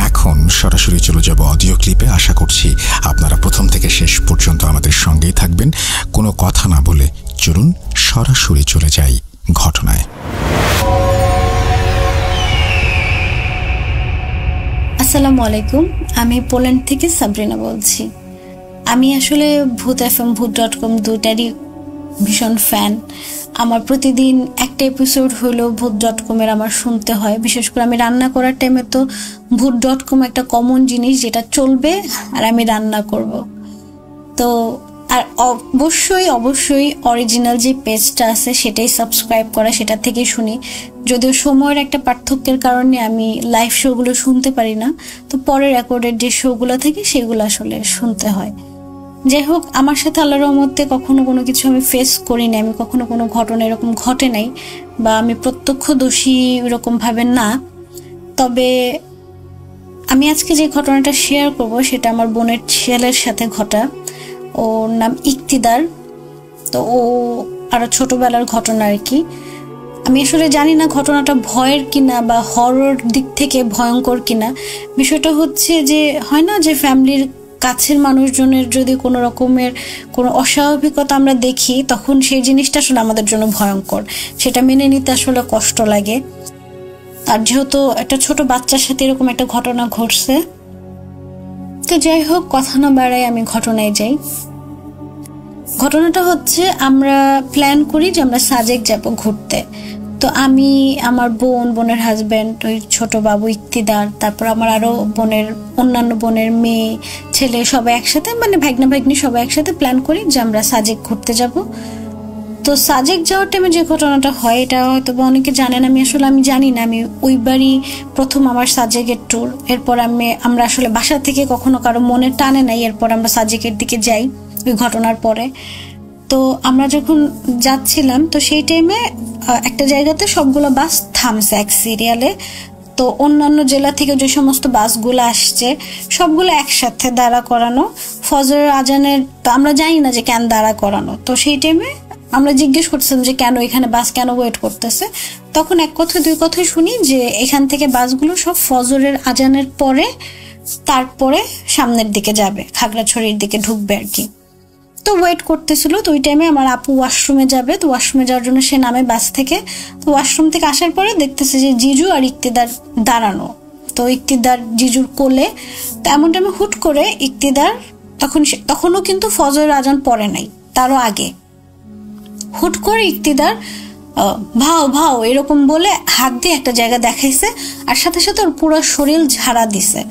এখন সরাসরি চলে যাব অডিও ক্লিপে। আশা করছি আপনারা প্রথম থেকে শেষ পর্যন্ত আমাদের সঙ্গেই থাকবেন। কোনো কথা না বলে চলুন সরাসরি চলে যাই ঘটনায়।
আসসালামু আলাইকুম। আমি পোল্যান্ড থেকে সাবরিনা বলছি। আমি আসলে ভূত FM, ভূত.com দুটারই ভীষণ ফ্যান। আমার প্রতিদিন একটা এপিসোড হলো ভূত.com এর আমার শুনতে হয়। বিশেষ করে আমি রান্না করার টাইমে তো ভূত.com একটা কমন জিনিস যেটা চলবে আর আমি রান্না করব। তো আর অবশ্যই অরিজিনাল যে পেজটা আছে সেটাই সাবস্ক্রাইব করা, সেটা থেকে শুনি। যদিও সময়ের একটা পার্থক্যের কারণে আমি লাইভ শোগুলো শুনতে পারি না, তো পরে রেকর্ডের যে শোগুলো থাকে সেগুলো আসলে শুনতে হয়। যাই হোক, আমার সাথে আল্লাহর রহমতে কখনো কোনো কিছু আমি ফেস করিনি। আমি কখনো কোনো ঘটনা এরকম ঘটে নাই, বা আমি প্রত্যক্ষদর্শী এরকম ভাবে না। তবে আমি আজকে যে ঘটনাটা শেয়ার করব সেটা আমার বোনের ছেলের সাথে ঘটা। ওর নাম ইকতিদার। তো ও আরো ছোটবেলার ঘটনা আর কি। আমি আসলে জানি না ঘটনাটা ভয়ের কিনা বা হরর দিক থেকে ভয়ঙ্কর কিনা। বিষয়টা হচ্ছে যে হয় না যে ফ্যামিলির কাছের মানুষজনের যদি কোনো রকমের কোনো অস্বাভাবিকতা আমরা দেখি, তখন সেই জিনিসটা আসলে আমাদের জন্য ভয়ঙ্কর, সেটা মেনে নিতে আসলে কষ্ট লাগে। আর যেহেতু একটা ছোট বাচ্চার সাথে এরকম একটা ঘটনা ঘটছে, তো যাই হোক কথা না বাড়াই আমি ঘটনায় যাই। ঘটনাটা হচ্ছে আমরা প্ল্যান করি যে আমরা সাজেক যাব ঘুরতে। তো আমি, আমার বোনের হাজব্যান্ড, ওই ছোট বাবু ইকতিদার, তারপর আমার আরো অন্যান্য বোনের মেয়ে ছেলে সবাই একসাথে, মানে ভাগ্না ভাগ্নি সবাই একসাথে প্ল্যান করি যে আমরা সাজেক ঘুরতে যাব। তো সাজেক যাওয়ার টাইমে যে ঘটনাটা হয় এটা হয়তো বা অনেকে জানেন, আমি জানি না। আমি ওইবারই প্রথম আমার সাজেকের ট্যুর। এরপর আমরা আসলে বাসা থেকে কখনো কারো মনে টানে নাই, এরপর আমরা সাজেকের দিকে যাই ওই ঘটনার পরে। তো আমরা যখন যাচ্ছিলাম তো সেই টাইমে একটা জায়গাতে সবগুলো বাস থামছে এক সিরিয়ালে। তো অন্যান্য জেলা থেকে যে সমস্ত বাসগুলো আসছে সবগুলো একসাথে দাঁড়া করানো। ফজরের আজানের তো আমরা জানি না যে কেন দাঁড়া করানো। তো সেই টাইমে আমরা জিজ্ঞেস করছিলাম যে কেন এখানে বাস কেন ওয়েট করতেছে। তখন এক কথা দুই কথাই শুনি যে এখান থেকে বাসগুলো সব ফজরের আজানের পরে তারপরে সামনের দিকে যাবে, খাগড়াছড়ির দিকে ঢুকবে আর কি। তো ওয়েট করতেছিল। তো ওই টাইমে আমার আপু ওয়াশরুমে যাবে, তো ওয়াশরুমে যাওয়ার জন্য সে নামে বাস থেকে। তো ওয়াশরুম থেকে আসার পরে দেখতেছে যে জিজু আর ইকতিদার দাঁড়ানো। তো ইকতিদার জিজুর কোলে। তো এমন টাইমে হুট করে ইকতিদার, তখনও কিন্তু ফজরের আজান পড়ে নাই, তারও আগে, হুট করে ইকতিদার ভাও ভাও এরকম বলে হাত দিয়ে একটা জায়গা দেখাইছে, আর সাথে সাথে ওর পুরো শরীর ঝাড়া দিছে,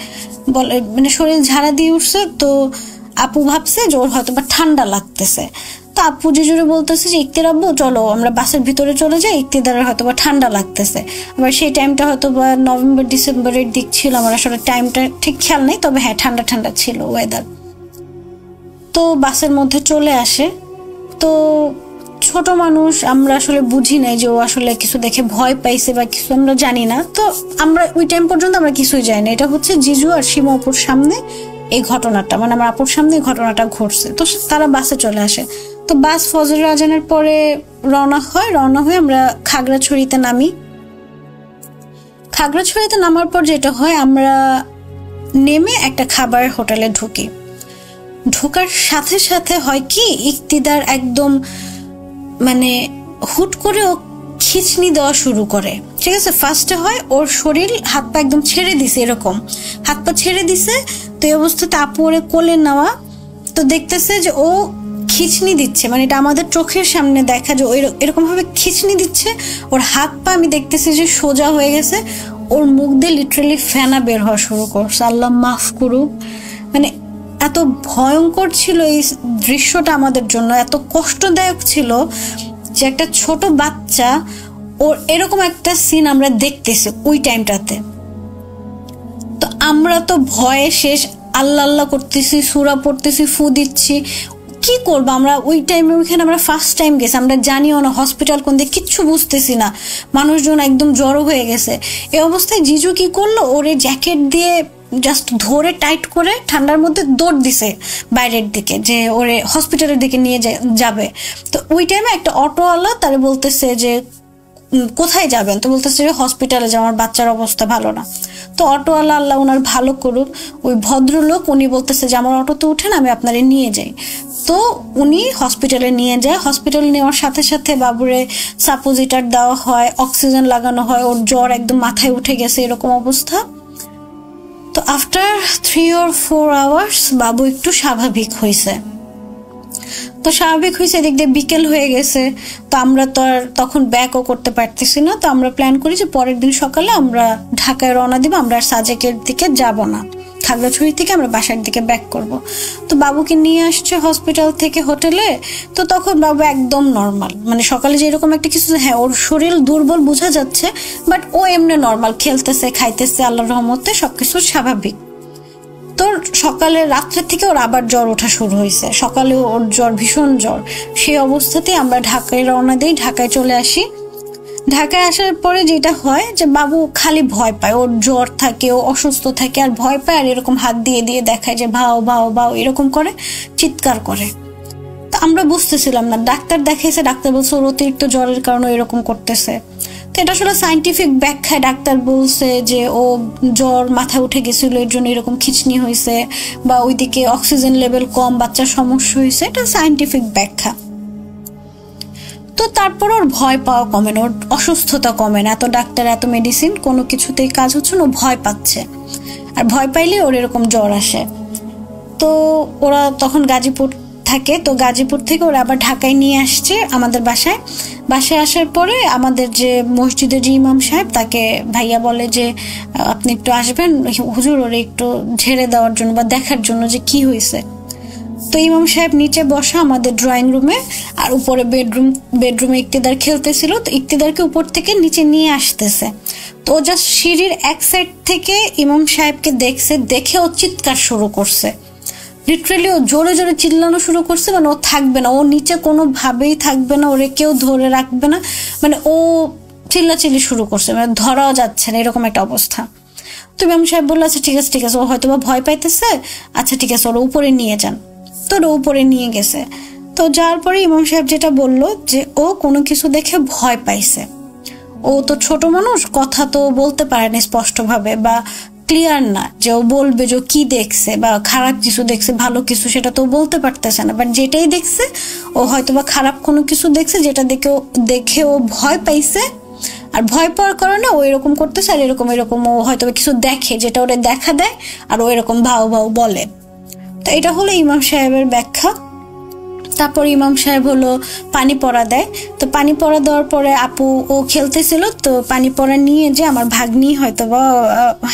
মানে শরীর ঝাড়া দিয়ে উঠছে। তো আপু ভাবছে যে ওর হয়তো বা ঠান্ডা লাগতেছে। তো আপু জিজুরে বলতেছে যে ইকতির আব্বু চলো আমরা বাসের ভিতরে চলে যাই, ইকতিদারের হয়তো বা ঠান্ডা লাগতেছে। আবার সেই টাইমটা হয়তো বা নভেম্বর ডিসেম্বরের দিক ছিল, আমার আসলে টাইমটা ঠিক খেয়াল নেই, তবে হ্যাঁ ঠান্ডা ঠান্ডা ছিল ওয়েদার। তো তো বাসের মধ্যে চলে আসে। তো ছোট মানুষ, আমরা আসলে বুঝি নাই যে ও আসলে কিছু দেখে ভয় পাইছে বা কিছু, আমরা জানি না। তো আমরা ওই টাইম পর্যন্ত আমরা কিছুই জানি না। এটা হচ্ছে জিজু আর সীমা আপুর সামনে এই ঘটনাটা, মানে আমার আপুর সামনে এই ঘটনাটা ঘটছে। তো তারা বাসে চলে আসে। তো বাস ফজরের আজানের পরে রওনা হয়ে আমরা খাগড়াছড়িতে নামি। খাগড়াছড়িতে নামার পর যেটা হয়, আমরা নেমে একটা খাবারের হোটেলে ঢোকার সাথে সাথে হয় কি, ইক্তিদার একদম মানে হুট করে ও খিচনি দেওয়া শুরু করে। ঠিক আছে, ফার্স্টে হয় ওর শরীর হাত পা একদম ছেড়ে দিছে, এরকম হাত পা ছেড়ে দিছে। তো এই অবস্থাতে আপু ওরে কোলে নেওয়া, তো দেখতেছে যে ও খিচনি দিচ্ছে, মানে এটা আমাদের চোখের সামনে দেখা, যে এরকম ভাবে খিচনি দিচ্ছে। ওর হাত পা আমি দেখতেছি যে সোজা হয়ে গেছে, ওর মুখ দিয়ে লিটারালি ফেনা বের হওয়া শুরু করছে। আল্লাহ মাফ করুক। মানে এত ভয়ঙ্কর ছিল এই দৃশ্যটা আমাদের জন্য, এত কষ্টদায়ক ছিল যে একটা ছোট বাচ্চা ওর এরকম একটা সিন আমরা দেখতেছি ওই টাইমটাতে। তো আমরা তো ভয়ে শেষ, আল্লাহ আল্লাহ করতেছি, সূরা পড়তেছি, ফু দিচ্ছি, কি করবো আমরা ওই টাইমে। ওইখানে আমরা ফার্স্ট টাইম গেছি, আমরা জানিও না হসপিটাল কোন দিকে, কিচ্ছু বুঝতেছি না, মানুষজন একদম জড়ো হয়ে গেছে। এই অবস্থায় জিজু কি করলো, ওরে জ্যাকেট দিয়ে জাস্ট ধরে টাইট করে ঠান্ডার মধ্যে দৌড় দিছে বাইরের দিকে, যে ওরে হসপিটালের দিকে নিয়ে যাবে। তো ওই টাইমে একটা অটোওয়ালা তারে বলতেছে যে কোথায় যাবেন, তো বলতেছে যে হসপিটালে, যে আমার বাচ্চার অবস্থা ভালো না। তো অটোওয়ালা, আল্লাহ ওনার ভালো করুক, ওই ভদ্রলোক, উনি বলতেছে যে আমার অটোতে উঠেন, আমি আপনারে নিয়ে যাই। তো উনি হসপিটালে নিয়ে যায়। হসপিটালে নেওয়ার সাথে সাথে বাবুরে সাপোজিটার দেওয়া হয়, অক্সিজেন লাগানো হয়, ওর জ্বর একদম মাথায় উঠে গেছে, এরকম অবস্থা। তো আফটার 3 or 4 hours বাবু একটু স্বাভাবিক হয়েছে। তো স্বাভাবিক হয়েছে, এদিক দিয়ে বিকেল হয়ে গেছে। তো আমরা তো আর তখন ব্যাকও করতে পারতেছি না। তো আমরা প্ল্যান করি যে পরের দিন সকালে আমরা ঢাকায় রওনা দিব, আমরা আর সাজেকের দিকে যাব না, খাগড়াছড়ি থেকে আমরা বাসার দিকে ব্যাক করব। তো বাবুকে নিয়ে আসছে হসপিটাল থেকে হোটেলে। তো তখন বাবু একদম নর্মাল, মানে সকালে যেরকম একটা কিছু, হ্যাঁ ওর শরীর দুর্বল বোঝা যাচ্ছে, বাট ও এমনি নর্মাল, খেলতেছে, খাইতেছে, আল্লাহর রহমতে সবকিছু স্বাভাবিক। তো সকালে রাত্রে থেকে ওর আবার জ্বর ওঠা শুরু হয়েছে, সকালে ওর জ্বর, ভীষণ জ্বর। সেই অবস্থাতেই আমরা ঢাকায় রওনা দিই, ঢাকায় চলে আসি। ঢাকায় আসার পরে যেটা হয় যে বাবু খালি ভয় পায়, ওর জ্বর থাকে, ও অসুস্থ থাকে আর ভয় পায়, আর এরকম হাত দিয়ে দিয়ে দেখায় যে ভাও ভাও ভাও এরকম করে, চিৎকার করে। তো আমরা বুঝতেছিলাম না, ডাক্তার দেখাইছে, ডাক্তার বলছে ওর অতিরিক্ত জ্বরের কারণে এরকম করতেছে। তো এটা আসলে সাইন্টিফিক ব্যাখ্যায় ডাক্তার বলছে যে ও জ্বর মাথায় উঠে গেছিল, এর জন্য এরকম খিচনি হয়েছে, বা ওইদিকে অক্সিজেন লেভেল কম, বাচ্চার সমস্যা হয়েছে, এটা সাইন্টিফিক ব্যাখ্যা। তো তারপর ওর ভয় পাওয়া কমে না, ওর অসুস্থতা কমে না, এত ডাক্তার, এত মেডিসিন, কোনো কিছুতেই কাজ হচ্ছে না, ও ভয় পাচ্ছে। আর ভয় পাইলে ওর এরকম জ্বর আসে। তো ওরা তখন গাজীপুর থাকে, তো গাজীপুর থেকে ওরা আবার ঢাকায় নিয়ে আসছে আমাদের বাসায়। আসার পরে আমাদের যে মসজিদের যে ইমাম সাহেব, তাকে ভাইয়া বলে যে আপনি একটু আসবেন হুজুর, ওরে একটু ঝেড়ে দেওয়ার জন্য বা দেখার জন্য যে কি হয়েছে। তো ইমাম সাহেব নিচে বসা আমাদের ড্রয়িং রুমে, আর উপরে বেডরুমে ইক্তিদার খেলতেছিল। তো ইক্তিদারকে উপর থেকে নিচে নিয়ে আসতেছে। তো ও জাস্ট সিঁড়ির এক সাইড থেকে ইমাম সাহেবকে দেখছে, দেখে ও চিৎকার শুরু করছে, লিটারালি ও জোরে জোরে চিল্লানো শুরু করছে। মানে ও থাকবে না, ও নিচে কোনোভাবেই থাকবে না, ওরে কেউ ধরে রাখবে না, মানে ও চিল্লাচিল্লি শুরু করছে, মানে ধরাও যাচ্ছে না, এরকম একটা অবস্থা। তো ইমাম সাহেব বললো আচ্ছা ঠিক আছে ঠিক আছে, ও হয়তো বা ভয় পাইতেছে, আচ্ছা ঠিক আছে ওরা উপরে নিয়ে যান। তো ওরা উপরে নিয়ে গেছে। তো যাওয়ার পরে ইমাম সাহেব যেটা বললো যে ও কোনো কিছু দেখে ভয় পাইছে, ও তো ছোট মানুষ, কথা তো বলতে পারেনি স্পষ্টভাবে বা ক্লিয়ার না, যে ও বলবে যে কি দেখছে, বা খারাপ কিছু দেখছে, ভালো কিছু, সেটা তো বলতে পারতেছে না। বাট যেটাই দেখছে ও হয়তো বা খারাপ কোনো কিছু দেখছে, যেটা দেখে ও ভয় পাইছে, আর ভয় পাওয়ার কারণে ও এরকম করতেছে। আর এরকম ও হয়তো কিছু দেখে, যেটা ওরে দেখা দেয়, আর ও এরকম ভাও ভাও বলে। তো এটা হলো ইমাম সাহেবের ব্যাখ্যা। তারপর ইমাম সাহেব হলো পানি পড়া দেয়। তো পানি পড়া দেওয়ার পরে আপু ও খেলতেছিল, তো পানি পড়া নিয়ে যে আমার ভাগ্নি, হয়তো বা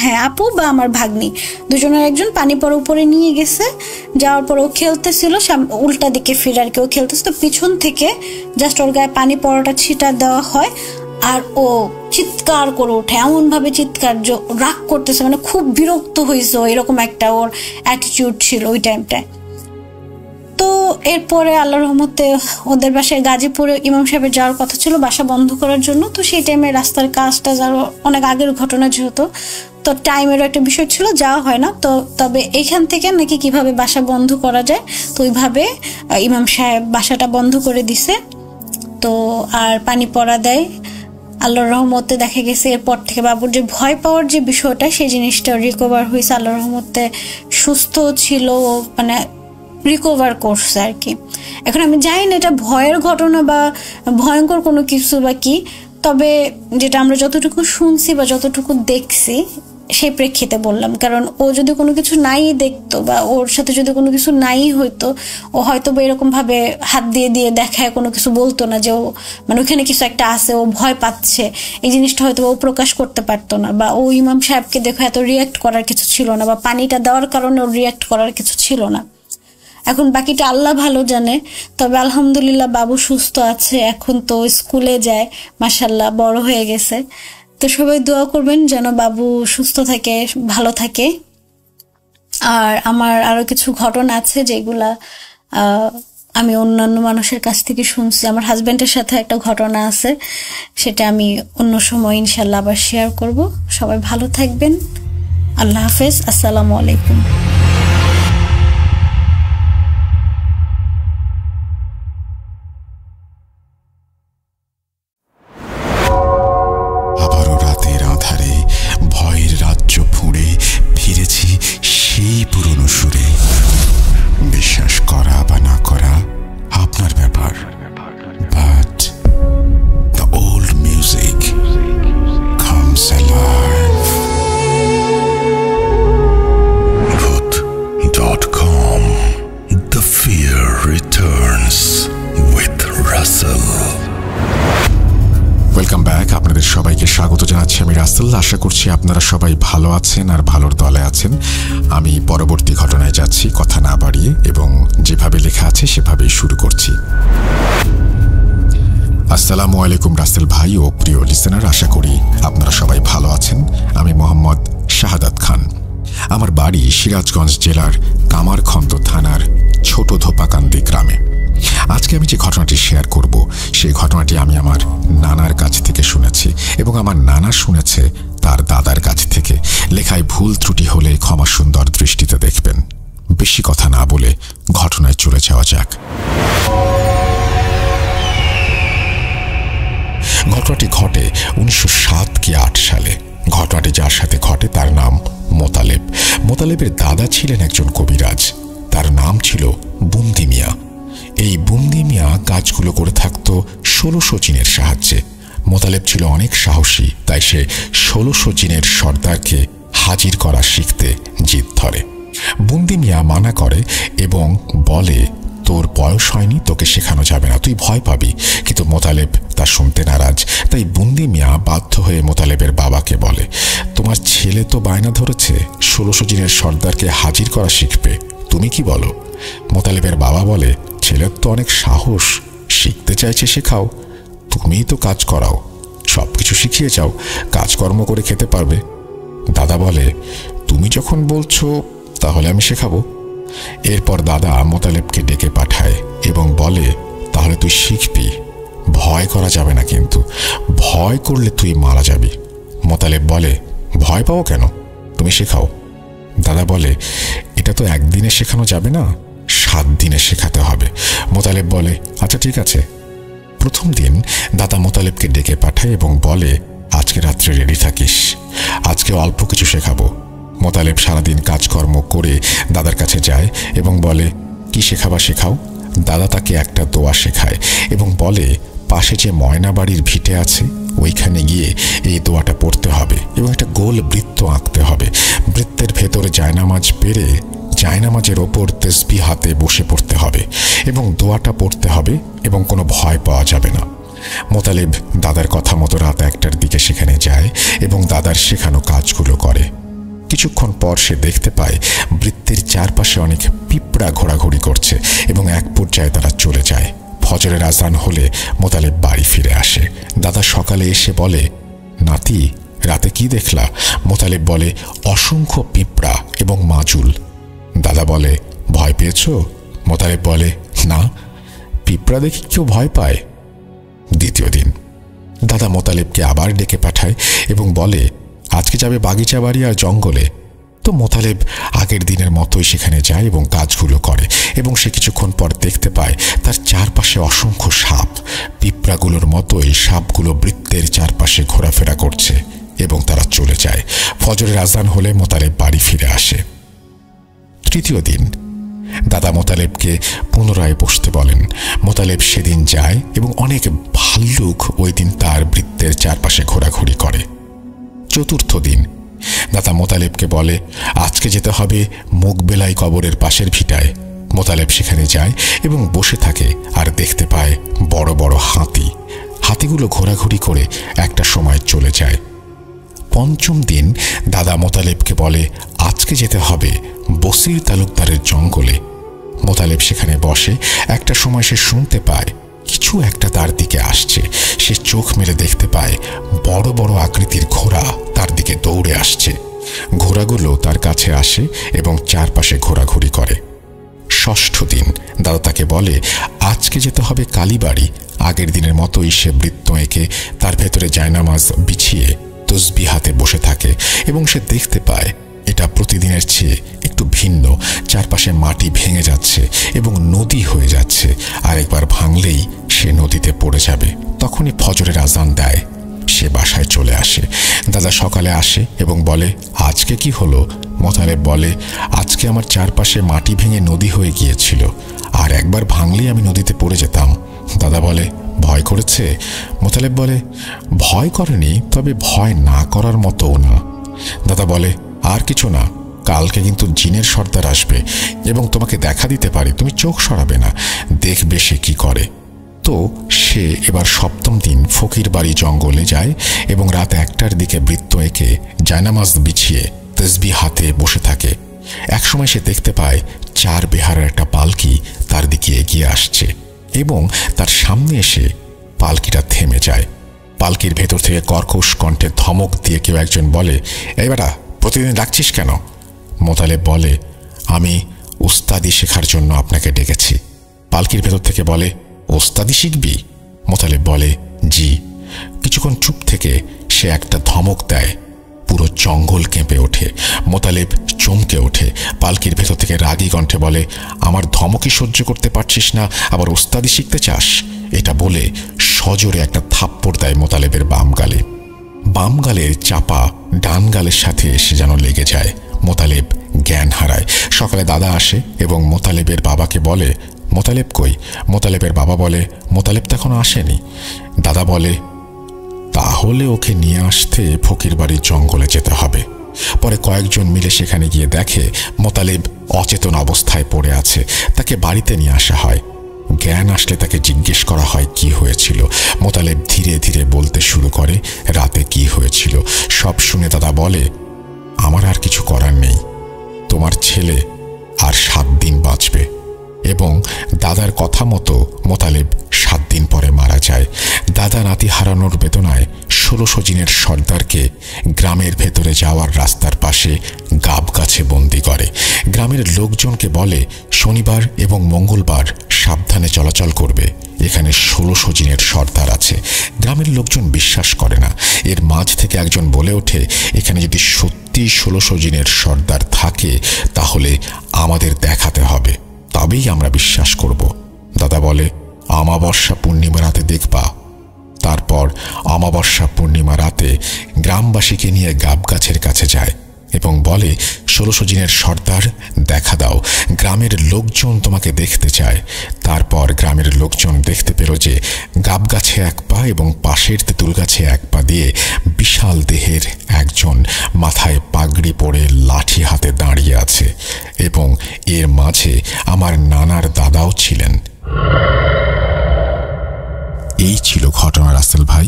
হ্যাঁ আপু বা আমার ভাগ্নি, দুজনের একজন পানি পড়া উপরে নিয়ে গেছে। যাওয়ার পর ও খেলতেছিল, উল্টা দিকে ফিরে আর কি ও খেলতেছে। তো পিছন থেকে জাস্ট ওর গায়ে পানি পড়াটা ছিটা দেওয়া হয়, আর ও চিৎকার করে ওঠে, এমন ভাবে চিৎকার, রাগ করতেছে, মানে খুব বিরক্ত হয়েছে, এরকম একটা ওর অ্যাটিটিউড ছিল ওই টাইমটায়। তো এরপরে আল্লাহর রহমতে ওদের বাসায় গাজীপুরে ইমাম সাহেবের যাওয়ার কথা ছিল বাসা বন্ধ করার জন্য। তো সেই টাইমে রাস্তার কাজটা যারা অনেক আগের ঘটনা যেহেতু, তো টাইমেরও একটা বিষয় ছিল, যাওয়া হয় না। তো তবে এইখান থেকে নাকি কিভাবে বাসা বন্ধ করা যায়, তো ওইভাবে ইমাম সাহেব বাসাটা বন্ধ করে দিছে। তো আর পানি পড়া দেয়। আল্লাহর রহমতে দেখা গেছে এরপর থেকে বাবুর যে ভয় পাওয়ার যে বিষয়টা, সেই জিনিসটা রিকভার হয়েছে। আল্লাহর রহমতে সুস্থ ছিল, মানে রিকভার করছে আর কি। এখন আমি জানি না এটা ভয়ের ঘটনা বা ভয়ঙ্কর কোনো কিছু বা কি, তবে যেটা আমরা যতটুকু শুনছি বা যতটুকু দেখছি সেই প্রেক্ষিতে বললাম। কারণ ও যদি কোনো কিছু নাই দেখতো বা ওর সাথে যদি কোনো কিছু নাই হইতো, ও হয়তো বা এরকম ভাবে হাত দিয়ে দিয়ে দেখায় কোনো কিছু বলতো না যে ও মানে ওখানে কিছু একটা আছে, ও ভয় পাচ্ছে, এই জিনিসটা হয়তো ও প্রকাশ করতে পারতো না। বা ও ইমাম সাহেবকে দেখে এত রিয়াক্ট করার কিছু ছিল না, বা পানিটা দেওয়ার কারণে ওর রিয়াক্ট করার কিছু ছিল না। এখন বাকিটা আল্লাহ ভালো জানে। তবে আলহামদুলিল্লাহ বাবু সুস্থ আছে, এখন তো স্কুলে যায়, মাশাআল্লাহ বড় হয়ে গেছে। তো সবাই দোয়া করবেন যেন বাবু সুস্থ থাকে, ভালো থাকে। আর আমার আরো কিছু ঘটনা আছে যেগুলা আমি অন্যান্য মানুষের কাছ থেকে শুনছি। আমার হাজবেন্ডের সাথে একটা ঘটনা আছে, সেটা আমি অন্য সময় ইনশাল্লাহ আবার শেয়ার করব। সবাই ভালো থাকবেন। আল্লাহ হাফেজ। আসসালামু আলাইকুম।
সেই পুরনো সুরে। বিশ্বাস করা বা না করা আপনার ব্যাপার, but the old music comes alive. Voot.com, The Fear Returns with Russell. Welcome back. আপনাদের সবাইকে স্বাগত জানাচ্ছি আমি রাসেল। আশা করছি আপনারা সবাই ভালো আছেন আর ভালোর দলে আছেন। আমি পরবর্তী ঘটনায় যাচ্ছি কথা না বাড়িয়ে, এবং যেভাবে লেখা আছে সেভাবেই শুরু করছি। আসসালামু আলাইকুম রাসেল ভাই ও প্রিয় লিসেনার, আশা করি আপনারা সবাই ভালো আছেন। আমি মোহাম্মদ শাহাদাত খান। আমার বাড়ি সিরাজগঞ্জ জেলার কামারখন্দ থানার ছোট ধোপাকান্দি গ্রামে। আজকে আমি যে ঘটনাটি শেয়ার করব, সেই ঘটনাটি আমি আমার নানার কাছ থেকে শুনেছি, এবং আমার নানা শুনেছে তার দাদার কাছ থেকে। লেখায় ভুল ত্রুটি হলে ক্ষমা সুন্দর দৃষ্টিতে দেখবেন। বেশি কথা না বলে ঘটনায় চলে যাওয়া যাক। ঘটনাটি ঘটে 1907 কি 8 সালে। ঘটনাটি যার সাথে ঘটে তার নাম মোতালেব। মোতালেবের দাদা ছিলেন একজন কবিরাজ, তার নাম ছিল বুন্দি মিয়া। এই বুন্দি মিয়া কাজগুলো করে থাকত 1600 জিনের সাহায্যে। মোতালেব ছিল অনেক সাহসী, তাই সে 1600 জিনের সর্দারকে হাজির করা শিখতে জিদ ধরে। বুন্দি মিয়া মানা করে এবং বলে, তোর বয়স হয়নি, তোকে শেখানো যাবে না, তুই ভয় পাবি। কিন্তু মোতালেব তা শুনতে নারাজ। তাই বুন্দি মিয়া বাধ্য হয়ে মোতালেবের বাবাকে বলে, তোমার ছেলে তো বায়না ধরেছে 1600 জিনের সর্দারকে হাজির করা শিখবে, তুমি কি বলো? মোতালেবের বাবা বলে, ছেলের তো অনেক সাহস, শিখতে চাইছে শেখাও, তুমিই তো কাজ করাও, সবকিছু শিখিয়ে যাও, কাজকর্ম করে খেতে পারবে। দাদা বলে, তুমি যখন বলছো তাহলে আমি শেখাবো। এরপর দাদা মোতালেবকে ডেকে পাঠায় এবং বলে, তাহলে তুই শিখবি, ভয় করা যাবে না, কিন্তু ভয় করলে তুই মারা যাবি। মোতালেব বলে, ভয় পাও কেন, তুমি শেখাও। দাদা বলে, এটা তো একদিনে শেখানো যাবে না, 7 দিনে শেখাতে হবে। মোতালেব বলে, আচ্ছা ঠিক আছে। প্রথম দিন দাদা মোতালেবকে ডেকে পাঠায় এবং বলে, আজকে রাত্রে রেডি থাকিস, আজকে অল্প কিছু শেখাবো। মোতালেব সারাদিন কাজকর্ম করে দাদার কাছে যায় এবং বলে, কি শেখাবা শেখাও। দাদা তাকে একটা দোয়া শেখায় এবং বলে, পাশে যে ময়না বাড়ির ভিটে আছে ওইখানে গিয়ে এই দোয়াটা পড়তে হবে এবং একটা গোল বৃত্ত আঁকতে হবে। বৃত্তের ভেতরে জায়নামাজ পেরে জায়নামাজের ওপর তসবিহ হাতে বসে পড়তে হবে এবং দোয়াটা পড়তে হবে এবং কোনো ভয় পাওয়া যাবে না। মোতালেব দাদার কথা মতো রাত 1টার দিকে সেখানে যায় এবং দাদার শেখানো কাজগুলো করে। কিছুক্ষণ পর সে দেখতে পায় বৃত্তের চারপাশে অনেক পিঁপড়া ঘোরাঘুরি করছে এবং এক পর্যায়ে তারা চলে যায়। ফজরের আজান হলে মোতালেব বাড়ি ফিরে আসে। দাদা সকালে এসে বলে, নাতি রাতে কি দেখলা? মোতালেব বলে, অসংখ্য পিঁপড়া এবং মাজুল। দাদা বলে, ভয় পেয়েছ? মোতালেব বলে, না, পিঁপড়া দেখে কেউ ভয় পায়? দ্বিতীয় দিন দাদা মোতালেবকে আবার ডেকে পাঠায় এবং বলে আজকে যাবে বাগিচা বাড়ি আর জঙ্গলে। তো মোতালেব আগের দিনের মতোই সেখানে যায় এবং কাজগুলো করে, এবং সে কিছুক্ষণ পর দেখতে পায় তার চারপাশে অসংখ্য সাপ। পিঁপড়াগুলোর মতোই সাপগুলো বৃত্তের চারপাশে ঘোরাফেরা করছে এবং তারা চলে যায়। ফজরের আজান হলে মোতালেব বাড়ি ফিরে আসে। তৃতীয় দিন দাদা মোতালেবকে পুনরায় বসতে বলেন। মোতালেব সেদিন যায় এবং অনেক ভাল্লুক ওই দিন তার বৃত্তের চারপাশে ঘোরাঘুরি করে। চতুর্থ দিন দাদা মোতালেবকে বলে আজকে যেতে হবে মুগবেলাই কবরের পাশের ভিটায়। মোতালেব সেখানে যায় এবং বসে থাকে আর দেখতে পায় বড় বড় হাতি। হাতিগুলো ঘোরাঘুরি করে একটা সময় চলে যায়। পঞ্চম দিন দাদা মোতালেবকে বলে আজকে যেতে হবে বসির তালুকদারের জঙ্গলে। মোতালেব সেখানে বসে। একটা সময় সে শুনতে পায় কিছু একটা তার দিকে আসছে। সে চোখ মেলে দেখতে পায় বড় বড় আকৃতির ঘোড়া তার দিকে দৌড়ে আসছে। ঘোড়াগুলো তার কাছে আসে এবং চারপাশে ঘোরাঘুরি করে। ষষ্ঠ দিন দাদা তাকে বলে আজকে যেতে হবে কালীবাড়ি। আগের দিনের মতোই সে বৃত্ত এঁকে তার ভেতরে জায়নামাজ বিছিয়ে তসবিহ হাতে বসে থাকে এবং সে দেখতে পায় এটা প্রতিদিনের চেয়ে একটু ভিন্ন। চারপাশে মাটি ভেঙে যাচ্ছে এবং নদী হয়ে যাচ্ছে, আর একবার ভাঙলেই সে নদীতে পড়ে যাবে। তখনই ফজরের আজান দেয়। সে বাসায় চলে আসে। দাদা সকালে আসে এবং বলে আজকে কি হলো? মোতালেব বলে আজকে আমার চারপাশে মাটি ভেঙে নদী হয়ে গিয়েছিল, আর একবার ভাঙলেই আমি নদীতে পড়ে যেতাম। দাদা বলে ভয় করেছে? মোতালেব বলে ভয় করেনি, তবে ভয় না করার মতোও না। দাদা বলে আর কিছু না, কালকে কিন্তু জিনের সর্দার আসবে এবং তোমাকে দেখা দিতে পারে, তুমি চোখ সরাবে না, দেখবে সে কি করে। তো সে এবার সপ্তম দিন ফকির বাড়ি জঙ্গলে যায় এবং রাত 1টার দিকে বৃত্ত এঁকে জায়নামাজ বিছিয়ে তসবিহ হাতে বসে থাকে। একসময় সে দেখতে পায় 4 বেহারার একটা পালকি তার দিকে এগিয়ে আসছে এবং তার সামনে এসে পালকিটা থেমে যায়। পালকির ভেতর থেকে কর্কশ কণ্ঠে ধমক দিয়ে কেউ একজন বলে এই বেটা, প্রতিদিন ডাকছিস কেন? মোতালেব বলে আমি ওস্তাদি শেখার জন্য আপনাকে ডেকেছি। পালকির ভেতর থেকে বলে ওস্তাদি শিখবি? মোতালেব বলে জি। কিছুক্ষণ চুপ থেকে সে একটা ধমক দেয়। পুরো জঙ্গল কেঁপে ওঠে। মোতালেব চমকে ওঠে। পালকির ভেতর থেকে রাগী কণ্ঠে বলে আমার ধমকই সহ্য করতে পারছিস না, আবার ওস্তাদি শিখতে চাস? এটা বলে সজোরে একটা থাপ্পড় দেয় মোতালেবের বাম গালে। বাম গালের চাপা ডান গালের সাথে এসে যেন লেগে যায়। মোতালেব জ্ঞান হারায়। সকালে দাদা আসে এবং মোতালেবের বাবাকে বলে মোতালেব কই? মোতালেবের বাবা বলে মোতালেব তো এখনো আসেনি। দাদা বলে তাহলে ওকে নিয়ে আসতে ফকির বাড়ির জঙ্গলে যেতে হবে। পরে কয়েকজন মিলে সেখানে গিয়ে দেখে মোতালেব অচেতন অবস্থায় পড়ে আছে। তাকে বাড়িতে নিয়ে আসা হয়। জ্ঞান আসলে তাকে জিজ্ঞেস করা হয় কি হয়েছিল। মোতালেব ধীরে ধীরে বলতে শুরু করে রাতে কি হয়েছিল। সব শুনে দাদা বলে আমার আর কিছু করার নেই, তোমার ছেলে আর 7 দিন বাঁচবে। এবং দাদার কথা মতো মোতালেব 7 দিন পরে মারা যায়। দাদা নাতি হারানোর বেদনায় 1600 জিনের সর্দারকে গ্রামের ভেতরে যাওয়ার রাস্তার পাশে গাব গাছে বন্দি করে। গ্রামের লোকজনকে বলে শনিবার এবং মঙ্গলবার সাবধানে চলাচল করবে, এখানে 1600 জিনের সর্দার আছে। গ্রামের লোকজন বিশ্বাস করে না। এর মাঝ থেকে একজন বলে ওঠে এখানে যদি সত্যি 1600 জিনের সর্দার থাকে তাহলে আমাদের দেখাতে হবে, তবেই আমরা বিশ্বাস করব। দাদা বলে অমাবস্যা পূর্ণিমা রাতে দেখবা। তারপর অমাবস্যা পূর্ণিমা রাতে গ্রামবাসীকে নিয়ে গাব গাছের কাছে যায় এবং বলে 1600 জিনের সর্দার দেখা দাও, গ্রামের লোকজন তোমাকে দেখতে চায়। তারপর গ্রামের লোকজন দেখতে পেল যে গাব গাছে 1 পা এবং পাশের তেঁতুল গাছে 1 পা দিয়ে বিশাল দেহের একজন মাথায় পাগড়ি পরে লাঠি হাতে দাঁড়িয়ে আছে এবং এর মাঝে আমার নানার দাদাও ছিলেন। এই ছিল ঘটনা রাসেল ভাই।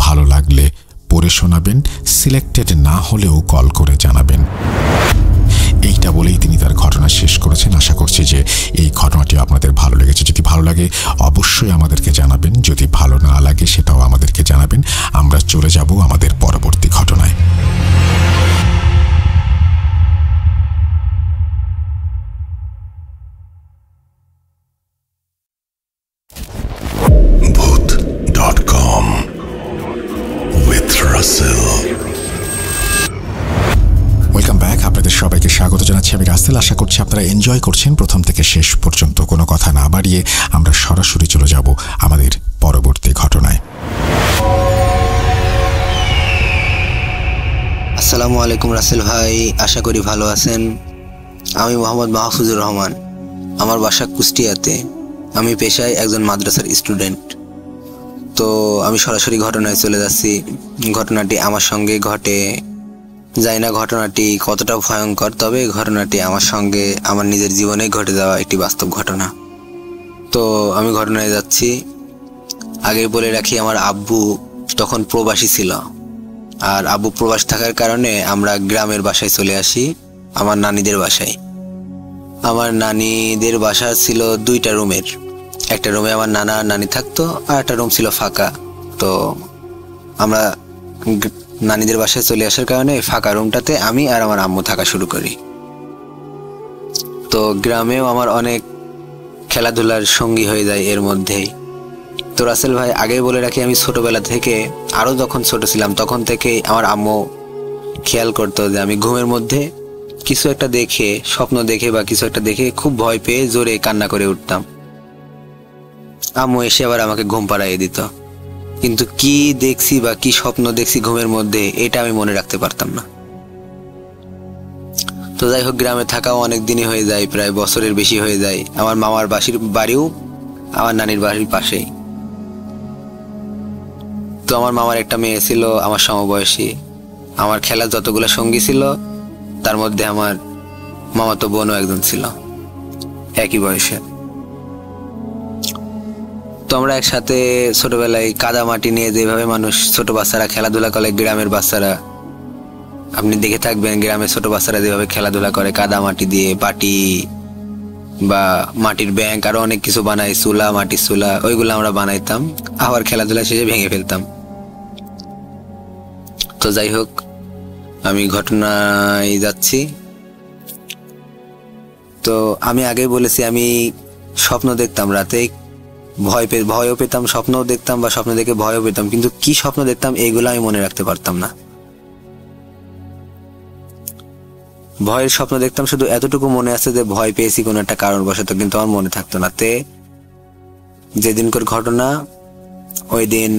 ভালো লাগলে পড়ে শোনাবেন, সিলেক্টেড না হলেও কল করে জানাবেন। এইটা বলেই তিনি তার ঘটনা শেষ করেছেন। আশা করছি যে এই ঘটনাটি আপনাদের ভালো লেগেছে। যদি ভালো লাগে অবশ্যই আমাদেরকে জানাবেন, যদি ভালো না লাগে সেটাও আমাদেরকে জানাবেন। আমরা চলে যাব আমাদের পরবর্তী ঘটনায়। রাসেল, আশা করছি আপনারা এনজয় করছেন প্রথম থেকে শেষ পর্যন্ত। কোনো কথা না বাড়িয়ে আমরা সরাসরি চলে যাব আমাদের পরবর্তী ঘটনায়।
আসসালামু আলাইকুম রাসেল ভাই, আশা করি ভালো আছেন। আমি মোহাম্মদ মাহফুজুর রহমান, আমার বাসা কুষ্টিয়াতে। আমি পেশায় একজন মাদ্রাসার স্টুডেন্ট। তো আমি সরাসরি ঘটনায় চলে যাচ্ছি। ঘটনাটি আমার সঙ্গে ঘটে, জানি না ঘটনাটি কতটা ভয়ঙ্কর, তবে ঘটনাটি আমার সঙ্গে আমার নিজের জীবনে ঘটে যাওয়া একটি বাস্তব ঘটনা। তো আমি ঘটনায় যাচ্ছি। আগে বলে রাখি, আমার আব্বু তখন প্রবাসী ছিল, আর আব্বু প্রবাস থাকার কারণে আমরা গ্রামের বাসায় চলে আসি, আমার নানিদের বাসায়। আমার নানিদের বাসা ছিল 2টা রুমের। একটা রুমে আমার নানা নানি থাকতো, আর একটা রুম ছিল ফাঁকা। তো আমরা নানিদের বাসায় চলে আসার কারণে ফাঁকা রুমটাতে আমি আর আমার আম্মু থাকা শুরু করি। তো গ্রামেও আমার অনেক খেলাধুলার সঙ্গী হয়ে যায় এর মধ্যেই। তো রাসেল ভাই, আগে বলে রাখি, আমি ছোটবেলা থেকে, আরও যখন ছোট ছিলাম তখন থেকেই আমার আম্মু খেয়াল করতো যে আমি ঘুমের মধ্যে কিছু একটা দেখে, স্বপ্ন দেখে বা কিছু একটা দেখে খুব ভয় পেয়ে জোরে কান্না করে উঠতাম। আম্মু এসে আবার আমাকে ঘুম পাড়াইয়ে দিত, কিন্তু কি দেখছি বা কি স্বপ্ন দেখছি ঘুমের মধ্যে এটা আমি মনে রাখতে পারতাম না। তো যাই হোক, গ্রামে থাকাও অনেক দিনই হয়ে যায়, প্রায় বছরের বেশি হয়ে যায়। আমার মামার বাড়িও আমার নানির বাড়ির পাশেই। তো আমার মামার একটা মেয়ে ছিল আমার সমবয়সী। আমার খেলার যতগুলো সঙ্গী ছিল তার মধ্যে আমার মামাতো বোনও একজন ছিল একই বয়সে। তো আমরা একসাথে ছোটবেলায় কাদা মাটি নিয়ে যেভাবে মানুষ, ছোট বাচ্চারা খেলাধুলা করে, গ্রামের বাচ্চারা আপনি দেখে থাকবেন, গ্রামের ছোট বাচ্চারা যেভাবে খেলাধুলা করে কাদা মাটি দিয়ে, পাটি বা মাটির ব্যাংক, আরো অনেক কিছু বানাই, চুলা, মাটির চুলা, ওইগুলো আমরা বানাইতাম, আবার খেলাধুলা শেষে ভেঙে ফেলতাম। তো যাই হোক, আমি ঘটনায় যাচ্ছি। তো আমি আগেই বলেছি, আমি স্বপ্ন দেখতাম রাতে, ভয়ও পেতাম, স্বপ্নও দেখতাম বা স্বপ্ন দেখে ভয়ও পেতাম, কিন্তু কি স্বপ্ন দেখতাম এইগুলো আমি মনে রাখতে পারতাম না। ভয়ের স্বপ্ন দেখতাম, শুধু এতটুকু মনে আছে যে ভয় পেয়েছি কোনো একটা কারণবশত, কিন্তু আমার মনে থাকতো না। তে যেদিনকার ঘটনা, ওই দিন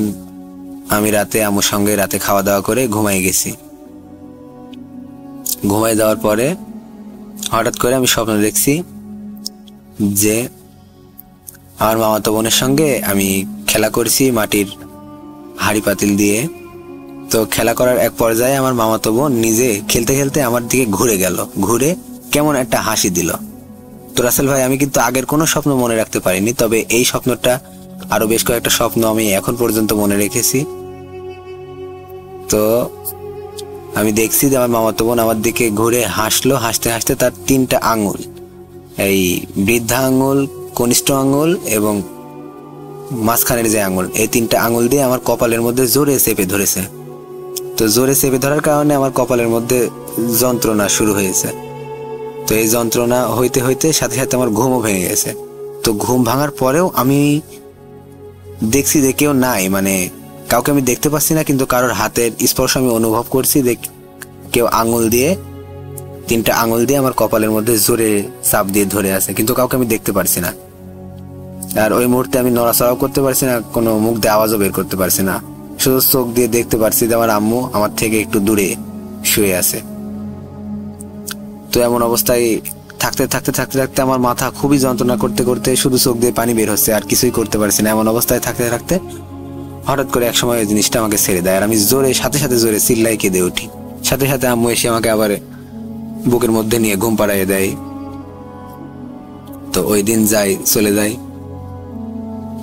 আমি রাতে আমার সঙ্গে রাতে খাওয়া দাওয়া করে ঘুমাই গেছি। ঘুমাই যাওয়ার পরে হঠাৎ করে আমি স্বপ্ন দেখছি যে আমার মামাতো বোনের সঙ্গে আমি খেলা করছি মাটির হাঁড়ি পাতিল দিয়ে। তো খেলা করার এক পর্যায়ে আমার মামাতো বোন নিজে খেলতে খেলতে আমার দিকে ঘুরে কেমন একটা হাসি দিল। তো রাসেল ভাই, আমি কিন্তু আগের কোনো স্বপ্ন মনে রাখতে পারিনি, তবে এই স্বপ্নটা, আরো বেশ কয়েকটা স্বপ্ন আমি এখন পর্যন্ত মনে রেখেছি। তো আমি দেখছি যে আমার মামাতো বোন আমার দিকে ঘুরে হাসলো, হাসতে হাসতে তার 3টা আঙুল, এই বৃদ্ধা আঙুল, কনিষ্ঠ আঙুল এবং মাঝখানের যে আঙুল, এই 3টা আঙুল দিয়ে আমার কপালের মধ্যে জোরে চেপে ধরেছে। তো জোরে চেপে ধরার কারণে আমার কপালের মধ্যে যন্ত্রণা শুরু হয়েছে। তো এই যন্ত্রণা হইতে হইতে সাথে সাথে আমার ঘুমও ভেঙে গেছে। তো ঘুম ভাঙার পরেও আমি দেখছি যে কেউ নাই, মানে কাউকে আমি দেখতে পাচ্ছি না, কিন্তু কারোর হাতের স্পর্শ আমি অনুভব করছি যে কেউ আঙুল দিয়ে, 3টা আঙুল দিয়ে আমার কপালের মধ্যে জোরে চাপ দিয়ে ধরে আছে, কিন্তু কাউকে আমি দেখতে পারছি না। আর ওই মুহূর্তে আমি নড়াচড়াও করতে পারছি না, কোনো মুখ দিয়ে আওয়াজও বের করতে পারছি না, শুধু চোখ দিয়ে দেখতে পারছি যে আমার আম্মু আমার থেকে একটু দূরে শুয়ে আছে। তো এমন অবস্থায় থাকতে থাকতে থাকতে থাকতে আমার মাথা খুবই যন্ত্রণা করতে করতে শুধু চোখ দিয়ে পানি বের হচ্ছে, আর কিছুই করতে পারছি না। এমন অবস্থায় থাকতে থাকতে হঠাৎ করে এক সময় ওই জিনিসটা আমাকে ছেড়ে দেয়, আর আমি সাথে সাথে জোরে চিল্লাই কেঁদে উঠি। সাথে সাথে আম্মু এসে আমাকে আবার বুকের মধ্যে নিয়ে ঘুম পাড়াইয়ে দেয়। তো ওই দিন চলে যাই।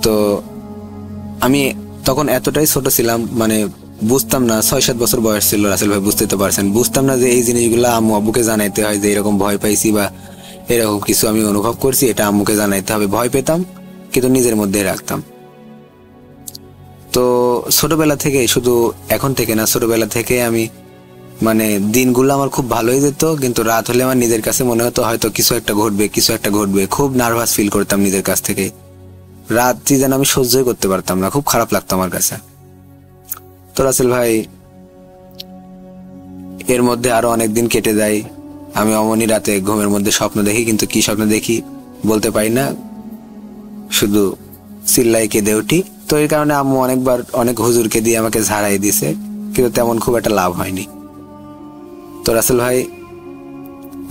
তো আমি তখন এতটাই ছোট ছিলাম, মানে বুঝতাম না, 6-7 বছর বয়স ছিল রাসেল ভাই, বুঝতে তো পারছেন, বুঝতাম না যে এই জিনিসগুলো আম্মু আব্বুকে জানাইতে হয়, যে এরকম ভয় পাইছি বা এরকম কিছু আমি অনুভব করছি, এটা আম্মুকে জানাইতে হবে। ভয় পেতাম কিন্তু নিজের মধ্যে রাখতাম। তো ছোটবেলা থেকে, শুধু এখন থেকে না, ছোটবেলা থেকে আমি, মানে দিনগুলো আমার খুব ভালোই যেত, কিন্তু রাত হলে আমার নিজের কাছে মনে হতো হয়তো কিছু একটা ঘটবে। খুব নার্ভাস ফিল করতাম নিজের কাছ থেকে। রাত্রি যেন আমি সহ্যই করতে পারতাম না, খুব খারাপ লাগতো আমার কাছে। তো রাসেল ভাই, এর মধ্যে আরো অনেক দিন কেটে যায়। আমি অমনি রাতে ঘুমের মধ্যে স্বপ্ন দেখি, কিন্তু কি স্বপ্ন দেখি বলতে পারি না, শুধু চিল্লাই কেঁদে উঠি। তো এই কারণে আম্মু অনেকবার অনেক হুজুরকে দিয়ে আমাকে ঝাড়াই দিছে, কিন্তু তেমন খুব একটা লাভ হয়নি। তো রাসেল ভাই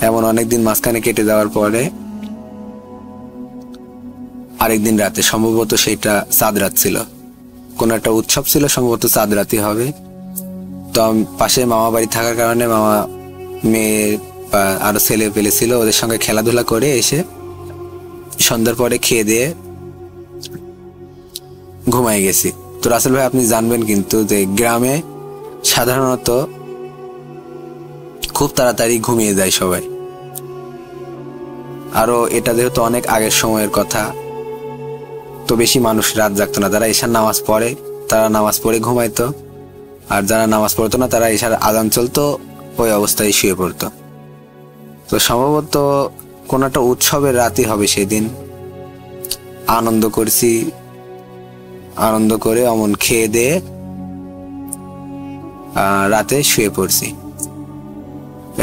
এমন অনেকদিন মাঝখানে কেটে যাওয়ার পরে আরেকদিন রাতে, সম্ভবত সেটা চাঁদ রাত ছিল, কোন একটা উৎসব ছিল, সম্ভবত চাঁদ রাতই হবে। তো পাশে মামা বাড়ি থাকার কারণে মামা মেয়ে বা আরো ছেলে পেলে ছিল, ওদের সঙ্গে খেলাধুলা করে এসে সন্ধ্যার পরে খেয়ে দিয়ে ঘুমাই গেছি। তো রাসেল ভাই আপনি জানবেন কিন্তু যে গ্রামে সাধারণত খুব তাড়াতাড়ি ঘুমিয়ে যায় সবাই। আরো এটা যেহেতু অনেক আগের সময়ের কথা, তো বেশি মানুষ রাত জাগতো না। যারা এশার নামাজ পড়ে তারা নামাজ পড়ে ঘুমাইতো, আর যারা নামাজ পড়তো না তারা এশার আজান চলতো ওই অবস্থায় শুয়ে পড়তো। তো সম্ভবত কোন একটা উৎসবের রাতই হবে সেদিন। আনন্দ করছি, আনন্দ করে অমন খেয়ে দিয়ে রাতে শুয়ে পড়ছি।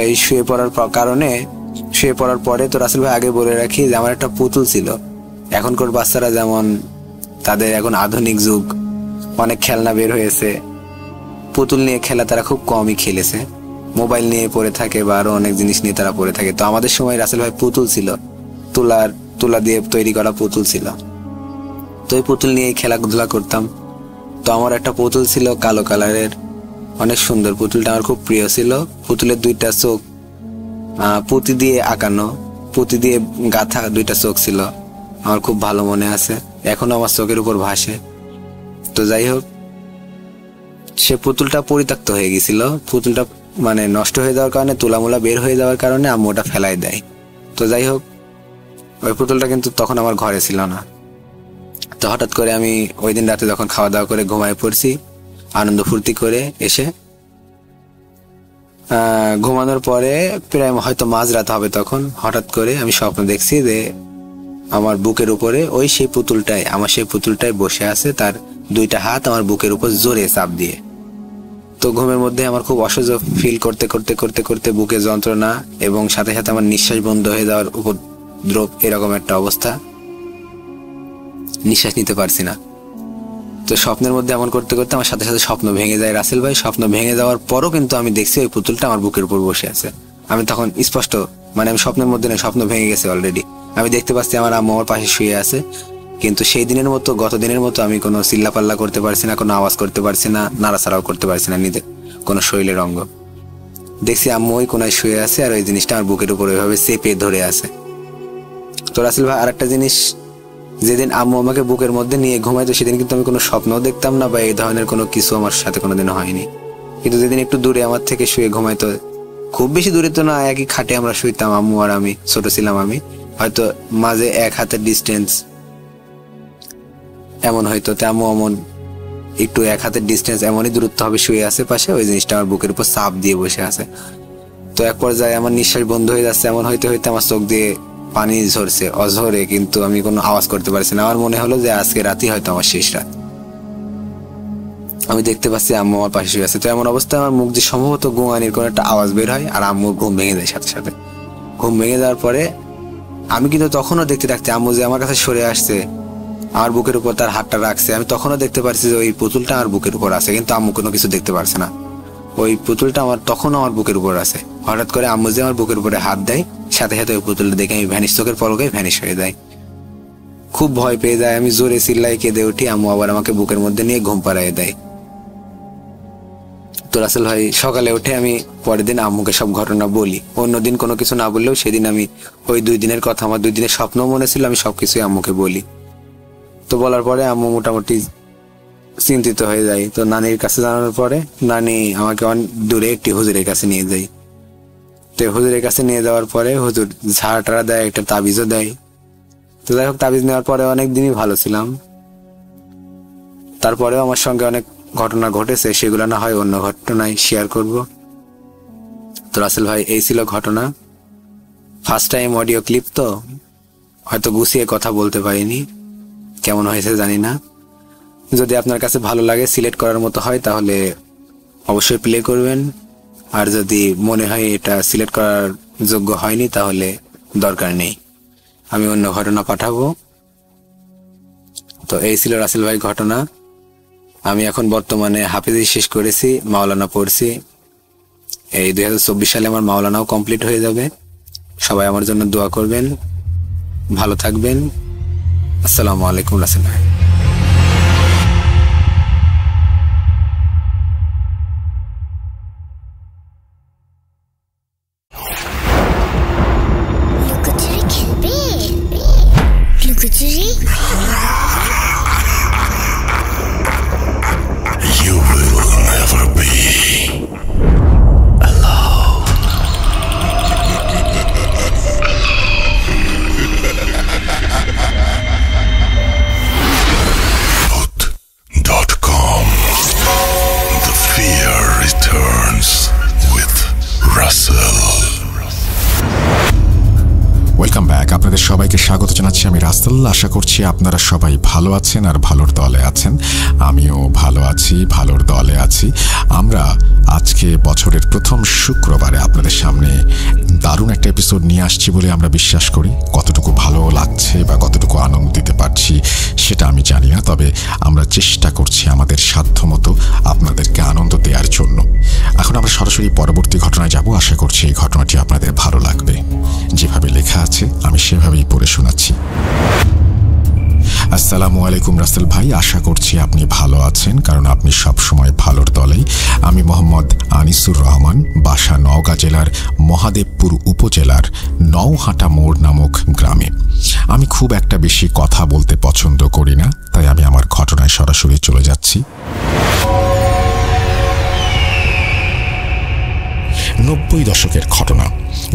এই শুয়ে পড়ার কারণে, শুয়ে পড়ার পরে তো রাসেল ভাই আগে বলে রাখি যে আমার একটা পুতুল ছিল। এখনকার বাচ্চারা যেমন, তাদের এখন আধুনিক যুগ, অনেক খেলনা বের হয়েছে, পুতুল নিয়ে খেলা তারা খুব কমই খেলেছে, মোবাইল নিয়ে পড়ে থাকে বা আরো অনেক জিনিস নিয়ে তারা পড়ে থাকে। তো আমাদের সময় রাসেল ভাই পুতুল ছিল, তুলা দিয়ে তৈরি করা পুতুল ছিল। তো এই পুতুল নিয়ে খেলাধুলা করতাম। তো আমার একটা পুতুল ছিল কালো কালারের, অনেক সুন্দর। পুতুলটা আমার খুব প্রিয় ছিল। পুতুলের দুইটা চোখ পুঁতি দিয়ে আঁকানো, পুঁতি দিয়ে গাঁথা দুইটা চোখ ছিল, আমার খুব ভালো মনে আছে, এখনো আমার চোখের উপর ভাসে। তো যাই হোক, সে পুতুলটা পরিত্যক্ত হয়ে গেছিল। পুতুলটা মানে নষ্ট হয়ে যাওয়ার কারণে, তুলামুলা বের হয়ে যাওয়ার কারণে আম্মু ওটা ফেলাই দেয়। তো যাই হোক, ওই পুতুলটা কিন্তু তখন আমার ঘরে ছিল না। তো হঠাৎ করে আমি ওই দিন রাতে যখন খাওয়া দাওয়া করে ঘুমায় পড়ছি, আনন্দ ফুর্তি করে এসে ঘুমানোর পরে প্রায় হয়তো মাঝরাত হবে, তখন হঠাৎ করে আমি স্বপ্ন দেখছি যে আমার বুকের উপরে ওই সেই পুতুলটাই বসে আছে, তার দুইটা হাত আমার বুকের উপর জোরে চাপ দিয়ে। তো ঘুমের মধ্যে আমার খুব অসহ্য ফিল করতে করতে করতে করতে বুকে যন্ত্রণা এবং সাথে সাথে আমার নিঃশ্বাস বন্ধ হয়ে যাওয়ার উপদ্রব, এরকম একটা অবস্থা, নিঃশ্বাস নিতে পারছি না। তো স্বপ্নের মধ্যে এমন করতে করতে আমার সাথে সাথে স্বপ্ন ভেঙে যায় রাসেল ভাই। স্বপ্ন ভেঙে যাওয়ার পরও কিন্তু আমি দেখছি ওই পুতুলটা আমার বুকের উপর বসে আছে। আমি তখন স্পষ্ট, মানে আমি স্বপ্নের মধ্যে না, স্বপ্ন ভেঙে গেছে অলরেডি, আমি দেখতে পাচ্ছি আমার আম্মু আমার পাশে শুয়ে আছে। কিন্তু সেই দিনের মতো, গত দিনের মতো আমি কোনো চিল্লাপাল্লা করতে পারছি না, কোনো আওয়াজ করতে পারছি না, নাড়াচাড়াও করতে পারছি না নিজের কোনো শরীরের অঙ্গ। দেখছি আম্মু ওই কোনায় শুয়ে আছে আর ওই জিনিসটা আমার বুকের উপর ওইভাবে চেপে ধরে আছে। তো রাসেল ভাই আরেকটা জিনিস, যেদিন আম্মু আমাকে বুকের মধ্যে নিয়ে ঘুমাইতো সেদিন কিন্তু আমি কোনো স্বপ্নও দেখতাম না বা এই ধরনের কোনো কিছু আমার সাথে কোনোদিনও হয়নি। কিন্তু যেদিন একটু দূরে আমার থেকে শুয়ে ঘুমাইতো, খুব বেশি দূরে তো না, একই খাটে আমরা শুইতাম আম্মু আর আমি, ছোট ছিলাম আমি, হয়তো মাঝে 1 হাতের ডিস্টেন্স এমন হয়তো, আম্মু এমন একটু 1 হাতের ডিস্টেন্স এমনই দূরত্ব হবে শুয়ে আছে পাশে, ওই জিনিসটা আমার বুকের উপর চাপ দিয়ে বসে আছে। তো এক পর্যায়ে আমার নিঃশ্বাস বন্ধ হয়ে যাচ্ছে, এমন হইতে হইতে আমার চোখ দিয়ে পানি ঝরছে অঝরে, কিন্তু আমি কোনো আওয়াজ করতে পারছি না। আমার মনে হলো যে আজকে রাতই হয়তো আমার শেষ রাত। আমি দেখতে পাচ্ছি আম্মু আমার পাশে শুয়ে আছে। তো এমন অবস্থায় আমার মুখ দিয়ে সম্ভবত গোঙানির কোনো একটা আওয়াজ বের হয় আর আম্মুর ঘুম ভেঙে যায় সাথে সাথে। ঘুম ভেঙে যাওয়ার পরে আমি কিন্তু তখনও দেখতে থাকতে আম্মু যে আমার কাছে সরে আসছে, আমার বুকের উপর তার হাতটা রাখছে, আমি তখনও দেখতে পারছি যে ওই পুতুলটা আমার বুকের উপর আছে, কিন্তু আম্মু কোনো কিছু দেখতে পারছে না। ওই পুতুলটা তখনও আমার বুকের উপর আছে। হঠাৎ করে আম্মু যে আমার বুকের উপরে হাত দেয়, সাথে সাথে ওই পুতুলটা দেখে আমি ভ্যানিশ, চোখের পলকে ভ্যানিশ হয়ে যায়। খুব ভয় পেয়ে যায়, আমি জোরে চিল্লাই কেঁদে উঠি, আম্মু আবার আমাকে বুকের মধ্যে নিয়ে ঘুম পাড়িয়ে দেয়। তো রাসেল ভাই সকালে উঠে আমি পরের দিন আম্মুকে সব ঘটনা বলি। অন্যদিন কোনো কিছু না বললেও সেদিন আমি ওই 2 দিনের কথা, আমার 2 দিনের স্বপ্ন মনে ছিল, আমি সবকিছুই আম্মুকে বলি। তো বলার পরে আম্মু মোটামুটি চিন্তিত হয়ে যায়। তো নানির কাছে জানানোর পরে নানি আমাকে অনেক দূরে একটি হুজুরের কাছে নিয়ে যায়। তো হুজুরের কাছে নিয়ে যাওয়ার পরে হুজুর ঝাড় দেয়, একটা তাবিজও দেয়। তো যাই হোক, তাবিজ নেওয়ার পরে অনেক দিনই ভালো ছিলাম। তারপরেও আমার সঙ্গে অনেক ঘটনা ঘটেছে, সেগুলো না হয় অন্য ঘটনায় শেয়ার করব। তো রাসেল ভাই এই ছিল ঘটনা। ফার্স্ট টাইম অডিও ক্লিপ, তো হয়তো গুছিয়ে কথা বলতে পারিনি, কেমন হয়েছে জানি না। যদি আপনার কাছে ভালো লাগে, সিলেক্ট করার মতো হয়, তাহলে অবশ্যই প্লে করবেন। আর যদি মনে হয় এটা সিলেক্ট করার যোগ্য হয়নি তাহলে দরকার নেই, আমি অন্য ঘটনা পাঠাবো। তো এই ছিল রাসেল ভাই ঘটনা। আমি এখন বর্তমানে হাফেজি শেষ করেছি, মাওলানা পড়ছি। এই 2024 সালে আমার মাওলানাও কমপ্লিট হয়ে যাবে। সবাই আমার জন্য দোয়া করবেন, ভালো থাকবেন। আসসালামু আলাইকুম রাসেল ভাই।
লুকোচুরি খেলবে? লুকোচুরি?
You will never be alone. Put.com. The fear returns with Russell.
Welcome back. আপনাদের সবাইকে স্বাগত জানাচ্ছি। আমি রাসেল। আশা করছি আপনারা সবাই ভালো আছেন আর ভালোর দলে আছেন। আমিও ভালো আছি, ভালোর দলে আছি। আমরা আজকে বছরের প্রথম শুক্রবারে আপনাদের সামনে দারুণ একটা এপিসোড নিয়ে আসছি বলে আমরা বিশ্বাস করি। কতটুকু ভালো লাগছে বা কতটুকু আনন্দ দিতে পারছি সেটা আমি জানি না, তবে আমরা চেষ্টা করছি আমাদের সাধ্যমতো আপনাদেরকে আনন্দ দেওয়ার জন্য। এখন আমরা সরাসরি পরবর্তী ঘটনায় যাব। আশা করছি এই ঘটনাটি আপনাদের ভালো লাগবে। যেভাবে লেখা আছে আমি সেভাবেই পড়ে শোনাচ্ছি। আসসালামু আলাইকুম রাসেল ভাই, আশা করছি আপনি ভালো আছেন, কারণ আপনি সবসময় ভালোর দলেই। আমি মোহাম্মদ আনিসুর রহমান, বাসা নওগাঁ জেলার মহাদেবপুর উপজেলার নওহাটা মোড় নামক গ্রামে। আমি খুব একটা বেশি কথা বলতে পছন্দ করি না, তাই আমি আমার ঘটনায় সরাসরি চলে যাচ্ছি। 90 দশকের ঘটনা।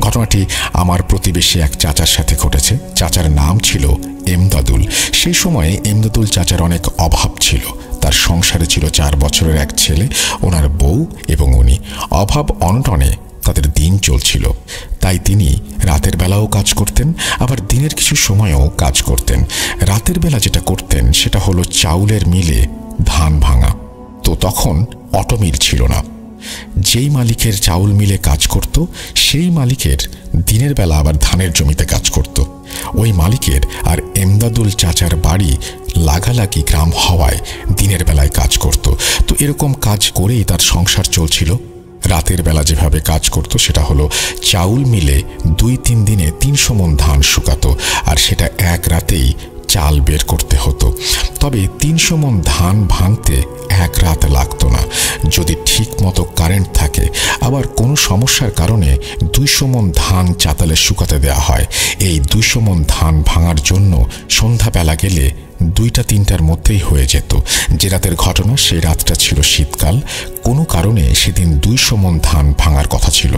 ঘটনাটি আমার প্রতিবেশী এক চাচার সাথে ঘটেছে। চাচার নাম ছিল এমদাদুল। সেই সময়ে এমদাদুল চাচার অনেক অভাব ছিল। তার সংসারে ছিল 4 বছরের এক ছেলে, ওনার বউ এবং উনি। অভাব অনটনে তাদের দিন চলছিল, তাই তিনি রাতের বেলাও কাজ করতেন, আবার দিনের কিছু সময়েও কাজ করতেন। রাতের বেলা যেটা করতেন সেটা হলো চাউলের মিলে ধান ভাঙা। তো তখন অটোমিল ছিল না। যেই মালিকের চাউল মিলে কাজ করত সেই মালিকের দিনের বেলা আবার ধানের জমিতে কাজ করত। ওই মালিকের আর এমদাদুল চাচার বাড়ি লাগালাগি গ্রাম হওয়ায় দিনের বেলায় কাজ করত। তো এরকম কাজ করেই তার সংসার চলছিল। রাতের বেলা যেভাবে কাজ করত সেটা হলো চাউল মিলে 2-3 দিনে 300 মণ ধান শুকাতো, আর সেটা এক রাতেই চাল বের করতে হতো। তবে 300 মণ ধান ভাঙতে এক রাত লাগতো না, যদি ঠিক মতো কারেন্ট থাকে। আবার কোনো সমস্যার কারণে 200 মণ ধান চাতালে শুকাতে দেওয়া হয়। এই 200 মণ ধান ভাঙার জন্য সন্ধ্যাবেলা গেলে 2টা-3টার মধ্যেই হয়ে যেত। যে রাতের ঘটনা সেই রাতটা ছিল শীতকাল। কোনো কারণে সেদিন 200 মণ ধান ভাঙার কথা ছিল।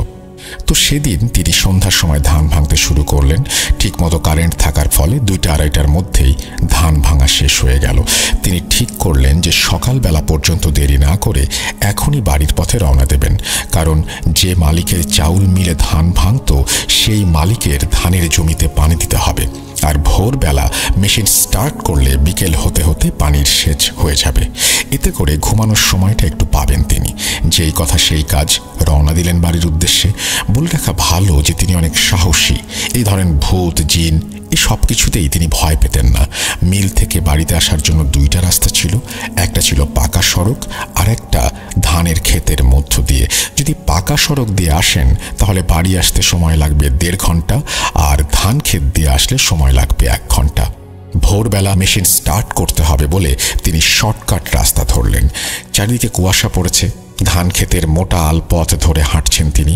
তো সেদিন তিনি সন্ধ্যার সময় ধান ভাঙতে শুরু করলেন। ঠিকমতো কারেন্ট থাকার ফলে 2টা-2:30টার মধ্যেই ধান ভাঙা শেষ হয়ে গেল। তিনি ঠিক করলেন যে সকালবেলা পর্যন্ত দেরি না করে এখনই বাড়ির পথে রওনা দেবেন, কারণ যে মালিকের চাউল মিলে ধান ভাঙত সেই মালিকের ধানের জমিতে পানি দিতে হবে। আর ভোরবেলা মেশিন স্টার্ট করলে বিকেল হতে হতে পানির সেচ হয়ে যাবে। এতে করে ঘুমানোর সময়টা একটু পাবেন তিনি। যেই কথা সেই কাজ, রওনা দিলেন বাড়ির উদ্দেশ্যে। বলে রাখা ভালো যে তিনি অনেক সাহসী। এই ধরেন ভূত, জিন এই সব কিছুতেই তিনি ভয় পেতেন না। মিল থেকে বাড়িতে আসার জন্য 2টা রাস্তা ছিল। একটা ছিল পাকা সড়ক, আর একটা ধানের ক্ষেতের মধ্য দিয়ে। যদি পাকা সড়ক দিয়ে আসেন তাহলে বাড়ি আসতে সময় লাগবে 1.5 ঘন্টা, আর ধান ক্ষেত দিয়ে আসলে সময় লাগবে 1 ঘন্টা। ভোরবেলা মেশিন স্টার্ট করতে হবে বলে তিনি শর্টকাট রাস্তা ধরলেন। চারিদিকে কুয়াশা পড়েছে। ধান ক্ষেতের মোটা আলপথ ধরে হাঁটছেন তিনি।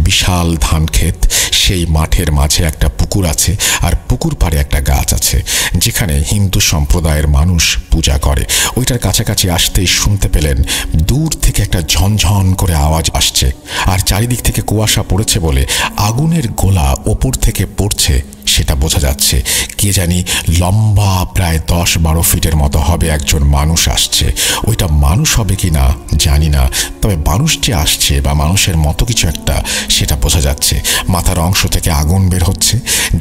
বিশাল ধান ক্ষেত, সেই মাঠের মাঝে একটা পুকুর আছে, আর পুকুর পাড়ে একটা গাছ আছে যেখানে হিন্দু সম্প্রদায়ের মানুষ পূজা করে। ওইটার কাছাকাছি আসতেই শুনতে পেলেন দূর থেকে একটা ঝনঝন করে আওয়াজ আসছে, আর চারিদিক থেকে কুয়াশা পড়েছে বলে আগুনের গোলা ওপর থেকে পড়ছে সেটা বোঝা যাচ্ছে। কে জানি লম্বা প্রায় 10-12 ফিটের মতো হবে একজন মানুষ আসছে। ওইটা মানুষ হবে কি না জানি না, তবে মানুষ যে আসছে বা মানুষের মতো কিছু একটা সেটা বোঝা যাচ্ছে। মাথার অংশ থেকে আগুন বের হচ্ছে।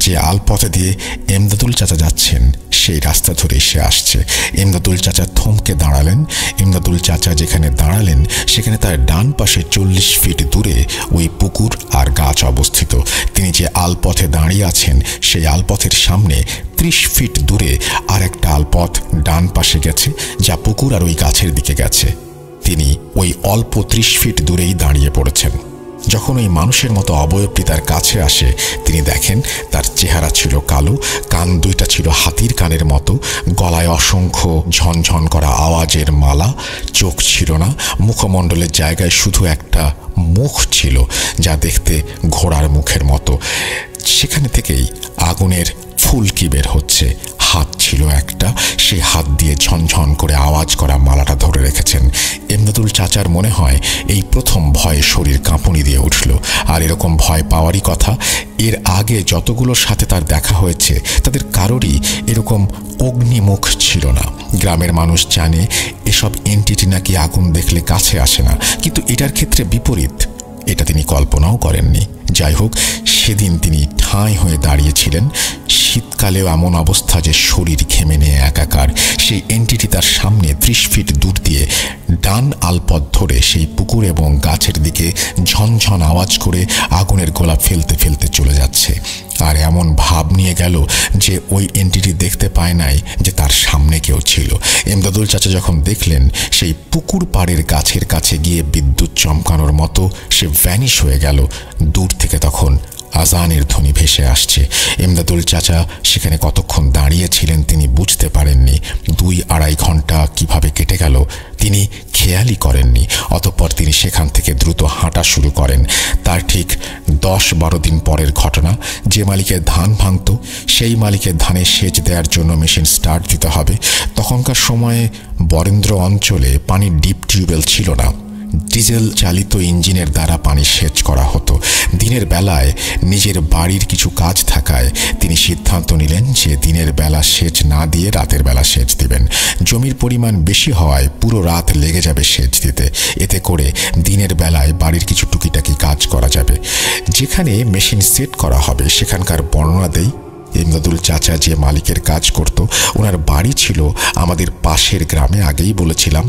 যে আলপথে দিয়ে এমদাদুল চাচা যাচ্ছেন সেই রাস্তা ধরে সে আসছে। এমদাদুল চাচা থমকে দাঁড়ালেন। এমদাদুল চাচা যেখানে দাঁড়ালেন সেখানে তার ডান পাশে 40 ফিট দূরে ওই পুকুর আর গাছ অবস্থিত। তিনি যে আলপথে দাঁড়িয়ে আছেন সেই আলপথের সামনে 30 ফিট দূরে আর একটা আলপথ ডান পাশে গেছে, যা পুকুর আর ওই গাছের দিকে গেছে। তিনি ওই অল্প 30 ফিট দূরেই দাঁড়িয়ে পড়েছেন। যখন ওই মানুষের মতো অবয়বটি তার কাছে আসে, তিনি দেখেন তার চেহারা ছিল কালো, কান দুইটা ছিল হাতির কানের মতো, গলায় অসংখ্য ঝনঝন করা আওয়াজের মালা, চোখ ছিল না, মুখমণ্ডলের জায়গায় শুধু একটা মুখ ছিল যা দেখতে ঘোড়ার মুখের মতো। সেখানে থেকেই আগুনের ফুলকি বের হচ্ছে। হাত ছিল একটা, সেই হাত দিয়ে ঝনঝন করে আওয়াজ করা মালাটা ধরে রেখেছেন। এমদাদুল চাচার মনে হয় এই প্রথম ভয়ে শরীর কাঁপুনি দিয়ে উঠল। আর এরকম ভয় পাওয়ারই কথা। এর আগে যতগুলোর সাথে তার দেখা হয়েছে তাদের কারোরই এরকম অগ্নিমুখ ছিল না। গ্রামের মানুষ জানে এসব এন্টিটি নাকি আগুন দেখলে কাছে আসে না, কিন্তু এটার ক্ষেত্রে বিপরীত। এটা তিনি কল্পনাও করেননি। যাই হোক, সেদিন তিনি ঠাঁই হয়ে দাঁড়িয়েছিলেন। শীতকালেও এমন অবস্থা যে শরীর ঘেমে নিয়ে একাকার। সেই এন্টিটি তার সামনে 30 ফিট দূর দিয়ে ডান আলপথ ধরে সেই পুকুর এবং গাছের দিকে ঝনঝন আওয়াজ করে আগুনের গোলা ফেলতে ফেলতে চলে যাচ্ছে। আর এমন ভাব নিয়ে গেল যে ওই এন্টিটি দেখতে পায় নাই যে তার সামনে কেউ ছিল। এমদাদুল চাচা যখন দেখলেন সেই পুকুর পাড়ের গাছের কাছে গিয়ে বিদ্যুৎ চমকানোর মতো সে ভ্যানিশ হয়ে গেল। দূর থেকে তখন আজানের ধ্বনি ভেসে আসছে। এমদাদুল চাচা সেখানে কতক্ষণ দাঁড়িয়েছিলেন তিনি বুঝতে পারেননি। 2-2.5 ঘন্টা কিভাবে কেটে গেল তিনি খেয়ালই করেননি। অতঃপর তিনি সেখান থেকে দ্রুত হাঁটা শুরু করেন। তার ঠিক 10-12 দিন পরের ঘটনা। যে মালিকের ধান ভাঙত সেই মালিকের ধানে সেচ দেওয়ার জন্য মেশিন স্টার্ট দিতে হবে। তখনকার সময়ে বরেন্দ্র অঞ্চলে পানির ডিপ টিউবওয়েল ছিল না। ডিজেল চালিত ইঞ্জিনের দ্বারা পানি সেচ করা হতো। দিনের বেলায় নিজের বাড়ির কিছু কাজ থাকায় তিনি সিদ্ধান্ত নিলেন যে দিনের বেলা সেচ না দিয়ে রাতের বেলা সেচ দিবেন। জমির পরিমাণ বেশি হওয়ায় পুরো রাত লেগে যাবে সেচ দিতে। এতে করে দিনের বেলায় বাড়ির কিছু টুকিটাকি কাজ করা যাবে। যেখানে মেশিন সেট করা হবে সেখানকার বর্ণনা দেই। এমদাদুল চাচা যে মালিকের কাজ করত ওনার বাড়ি ছিল আমাদের পাশের গ্রামে। আগেই বলেছিলাম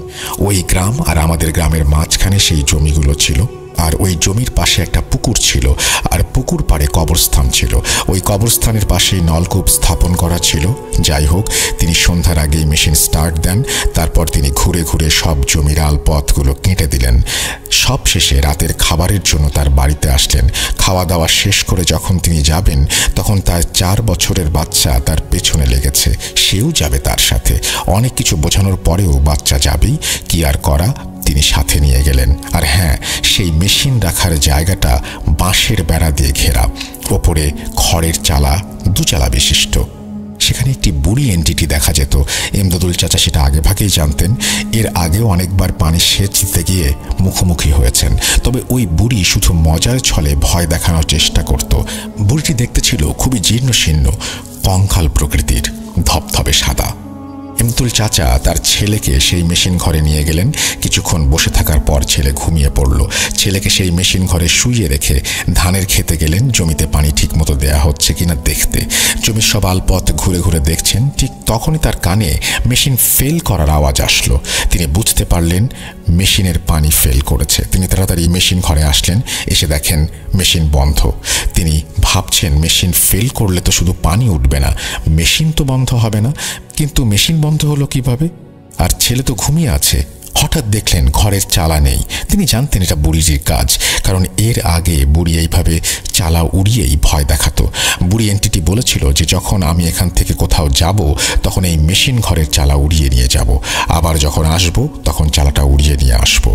ওই গ্রাম আর আমাদের গ্রামের মাঝখানে সেই জমিগুলো ছিল। আর ওই জমির পাশে একটা পুকুর ছিল, আর পুকুর পাড়ে কবরস্থান ছিল। ওই কবরস্থানের পাশেই নলকূপ স্থাপন করা ছিল। যাই হোক, তিনি সন্ধ্যার আগেই মেশিন স্টার্ট দেন। তারপর তিনি ঘুরে ঘুরে সব জমির আলপথগুলো কেটে দিলেন। সব শেষে রাতের খাবারের জন্য তার বাড়িতে আসলেন। খাওয়া দাওয়া শেষ করে যখন তিনি যাবেন তখন তার 4 বছরের বাচ্চা তার পেছনে লেগেছে। সেও যাবে তার সাথে। অনেক কিছু বোঝানোর পরেও বাচ্চা যাবেই, কি আর করা, তিনি সাথে নিয়ে গেলেন। আর হ্যাঁ, সেই মেশিন রাখার জায়গাটা বাঁশের বেড়া দিয়ে ঘেরা, ওপরে খড়ের চালা, 2 চালা বিশিষ্ট। সেখানে একটি বুড়ি এন্টিটি দেখা যেত। এমদাদুল চাচা সেটা আগে ভাগেই জানতেন। এর আগেও অনেকবার পানি সেচ দিতে গিয়ে মুখোমুখি হয়েছেন। তবে ওই বুড়ি শুধু মজার ছলে ভয় দেখানোর চেষ্টা করত। বুড়িটি দেখতে ছিল খুবই জীর্ণশীর্ণ, কঙ্কাল প্রকৃতির, ধপধপে সাদা। এমদাদুল চাচা তার ছেলেকে সেই মেশিন ঘরে নিয়ে গেলেন। কিছুক্ষণ বসে থাকার পর ছেলে ঘুমিয়ে পড়ল। ছেলেকে সেই মেশিন ঘরে শুইয়ে রেখে ধানের খেতে গেলেন জমিতে পানি ঠিক মতো দেয়া হচ্ছে কিনা দেখতে। জমির সব আলপথ ঘুরে ঘুরে দেখছেন। ঠিক তখনই তার কানে মেশিন ফেল করার আওয়াজ আসলো। তিনি বুঝতে পারলেন মেশিনের পানি ফেল করেছে। তিনি তাড়াতাড়ি মেশিন ঘরে আসলেন। এসে দেখেন মেশিন বন্ধ। তিনি ভাবছেন মেশিন ফেল করলে তো শুধু পানি উঠবে না, মেশিন তো বন্ধ হবে না। কিন্তু মেশিন বন্ধ হলো কিভাবে? আর ছেলে তো ঘুমিয়ে আছে। হঠাৎ দেখলেন ঘরের চালা নেই। তিনি জানতেন এটা বুড়ির কাজ, কারণ এর আগে বুড়ি এইভাবে চালা উড়িয়েই ভয় দেখাতো। বুড়ি এন্টিটি বলেছিল যে যখন আমি এখান থেকে কোথাও যাব তখন এই মেশিন ঘরের চালা উড়িয়ে নিয়ে যাব, আবার যখন আসব তখন চালাটা উড়িয়ে নিয়ে আসব।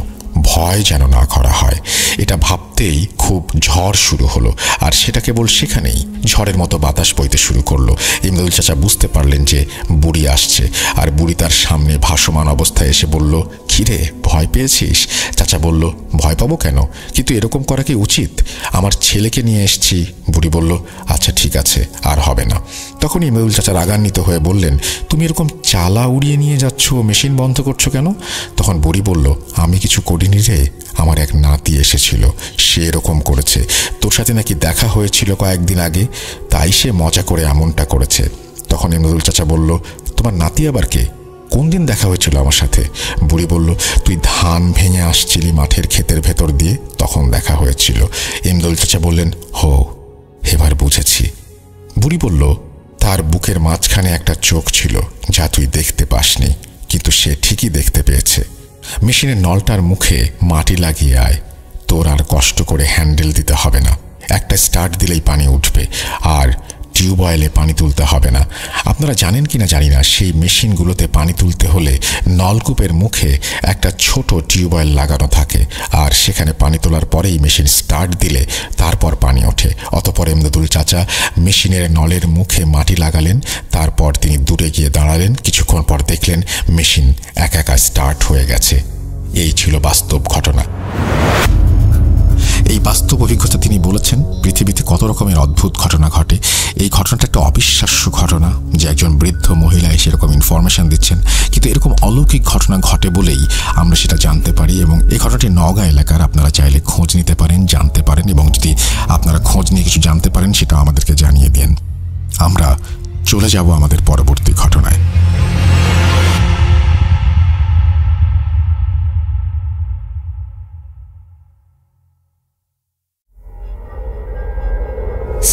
ভয় যেন না করা হয়। এটা ভাবতেই খুব ঝড় শুরু হলো। আর সেটা কেবল সেখানেই ঝড়ের মতো বাতাস বইতে শুরু করলো। ইমদাদুল চাচা বুঝতে পারলেন যে বুড়ি আসছে। আর বুড়ি তার সামনে ভাসমান অবস্থায় এসে বলল, কিরে, ভয় পেয়েছিস? চাচা বলল, ভয় পাবো কেন, কিন্তু এরকম করা কি উচিত? আমার ছেলেকে নিয়ে এসছি। বুড়ি বলল, আচ্ছা ঠিক আছে, আর হবে না। তখনই ইমদাদুল চাচা রাগান্বিত হয়ে বললেন, তুমি এরকম চালা উড়িয়ে নিয়ে যাচ্ছ, মেশিন বন্ধ করছো কেন? তখন বুড়ি বলল, আমি কিছু করিনি রে, আমার এক নাতি এসেছিল, সে এরকম করেছে। তোর সাথে নাকি দেখা হয়েছিল কয়েকদিন আগে, তাই সে মজা করে এমনটা করেছে। তখন ইমদাদুল চাচা বলল, তোমার নাতি আবার কে? কোন দিন দেখা হয়েছিল আমার সাথে? বুড়ি বলল, তুই ধান ভেঙে আসছিলি মাঠের ক্ষেতের ভেতর দিয়ে, তখন দেখা হয়েছিল। ইমদাদুল চাচা বললেন, হো, এবার বুঝেছি। বুড়ি বলল, তার বুকের মাঝখানে একটা চোখ ছিল, যা তুই দেখতে পাসনি, কিন্তু সে ঠিকই দেখতে পেয়েছে। মেশিনের নলটার মুখে মাটি লাগিয়ে আয়, তোর আর কষ্ট করে হ্যান্ডেল দিতে হবে না, একটা স্টার্ট দিলেই পানি উঠবে, আর টিউবওয়েলে পানি তুলতে হবে না। আপনারা জানেন কিনা জানি না, সেই মেশিনগুলোতে পানি তুলতে হলে নলকূপের মুখে একটা ছোট টিউবওয়েল লাগানো থাকে, আর সেখানে পানি তোলার পরেই মেশিন স্টার্ট দিলে তারপর পানি ওঠে। অতঃপর ইমদাদুল চাচা মেশিনের নলের মুখে মাটি লাগালেন, তারপর তিনি দূরে গিয়ে দাঁড়ালেন। কিছুক্ষণ পর দেখলেন মেশিন একা স্টার্ট হয়ে গেছে। এই ছিল বাস্তব ঘটনা। এই বাস্তব অভিজ্ঞতা তিনি বলেছেন পৃথিবীতে কত রকমের অদ্ভুত ঘটনা ঘটে। এই ঘটনাটা একটা অবিশ্বাস্য ঘটনা যে একজন বৃদ্ধ মহিলা এসে এরকম ইনফরমেশন দিচ্ছেন, কিন্তু এরকম অলৌকিক ঘটনা ঘটে বলেই আমরা সেটা জানতে পারি। এবং এই ঘটনাটি নওগাঁ এলাকার, আপনারা চাইলে খোঁজ নিতে পারেন, জানতে পারেন, এবং যদি আপনারা খোঁজ নিয়ে কিছু জানতে পারেন সেটা আমাদেরকে জানিয়ে দিন। আমরা চলে যাব আমাদের পরবর্তী ঘটনায়।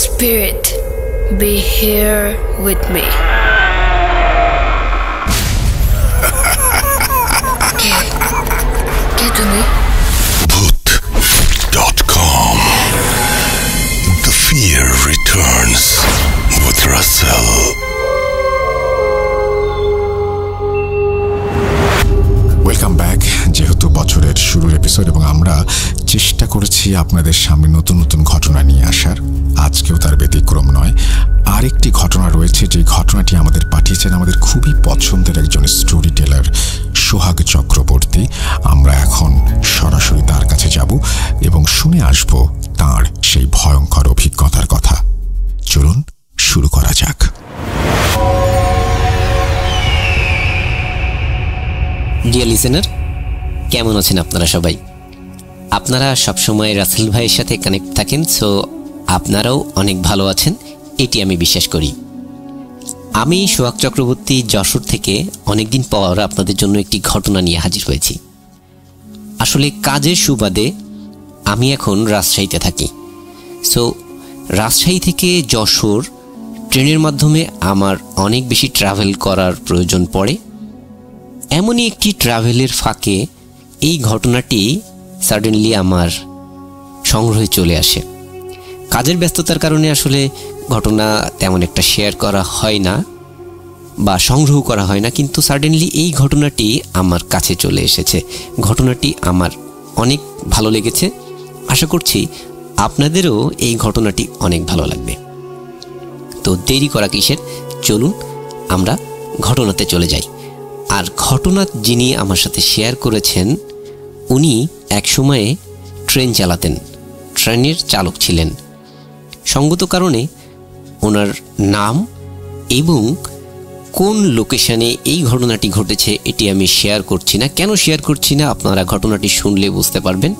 Spirit, be here with me. ¿Qué তুমি?
Bhoot.com. The fear returns with Russell.
Welcome back. যেহেতু বছরের শুরুর এপিসোড এবং আমরা চেষ্টা করেছি আপনাদের সামনে নতুন নতুন ঘটনা নিয়ে আসার, আজকেও তার ব্যতিক্রম নয়। আরেকটি ঘটনা রয়েছে, যে ঘটনাটি আমাদের পাঠিয়েছেন আমাদের খুবই পছন্দের একজন স্টোরি টেলার সোহাগ চক্রবর্তী। আমরা এখন সরাসরি তার কাছে যাব এবং শুনে আসব তার সেই ভয়ঙ্কর অভিজ্ঞতার কথা। চলুন শুরু করা যাক।
ডিয়ার লিসেনার, কেমন আছেন আপনারা সবাই? আপনারা সবসময় রাসেল ভাইয়ের সাথে কানেক্ট থাকেন, সো আপনারাও অনেক ভালো আছেন, এটি আমি বিশ্বাস করি। আমি সোহাগ চক্রবর্তী যশোর থেকে অনেকদিন পর আপনাদের জন্য একটি ঘটনা নিয়ে হাজির হয়েছি। আসলে কাজের সুবাদে আমি এখন রাজশাহীতে থাকি। সো রাজশাহী থেকে যশোর ট্রেনের মাধ্যমে আমার অনেক বেশি ট্রাভেল করার প্রয়োজন পড়ে। এমনই একটি ট্রাভেলের ফাঁকে এই ঘটনাটি সাডেনলি আমার সংগ্রহে চলে আসে। কাজের ব্যস্ততার কারণে আসলে ঘটনা তেমন একটা শেয়ার করা হয় না বা সংগ্রহ করা হয় না, কিন্তু সাডেনলি এই ঘটনাটি আমার কাছে চলে এসেছে। ঘটনাটি আমার অনেক ভালো লেগেছে। আশা করছি আপনাদেরও এই ঘটনাটি অনেক ভালো লাগবে। তো দেরি করা কিসের, চলুন আমরা ঘটনাতে চলে যাই। আর ঘটনা যিনি আমার সাথে শেয়ার করেছেন, উনি এক সময়ে ট্রেন চালাতেন, ট্রেনের চালক ছিলেন। সঙ্গত কারণে ওনার নাম এবং কোন লোকেশনে এই ঘটনাটি ঘটেছে এটি আমি শেয়ার করছি না। কেন শেয়ার করছি না, আপনারা ঘটনাটি শুনলে বুঝতে পারবেন।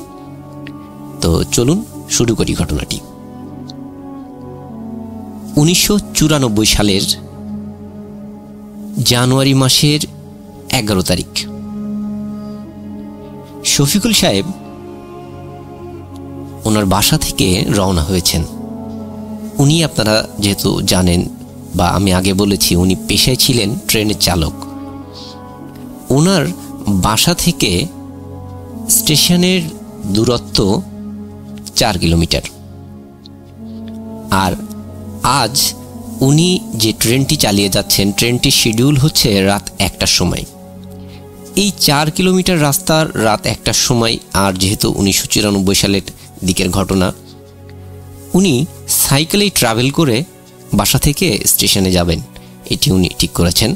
তো চলুন শুরু করি ঘটনাটি। 1994 সালের জানুয়ারি মাসের 11 তারিখ শফিকুল সাহেব ওনার বাসা থেকে রওনা হয়েছেন। উনি, আপনারা যেহেতু জানেন বা আমি আগে বলেছি, উনি পেশায় ছিলেন ট্রেনের চালক। ওনার বাসা থেকে স্টেশনের দূরত্ব 4 কিলোমিটার। আর আজ উনি যে ট্রেনটি চালিয়ে যাচ্ছেন, ট্রেনটির শিডিউল হচ্ছে রাত 1টার সময়। এই 4 কিলোমিটার রাস্তার রাত 1টার সময়, আর যেহেতু 1994 সালের দিকের ঘটনা, উনি সাইকেলেই ট্রাভেল করে বাসা থেকে স্টেশনে যাবেন, এটি উনি ঠিক করেছেন।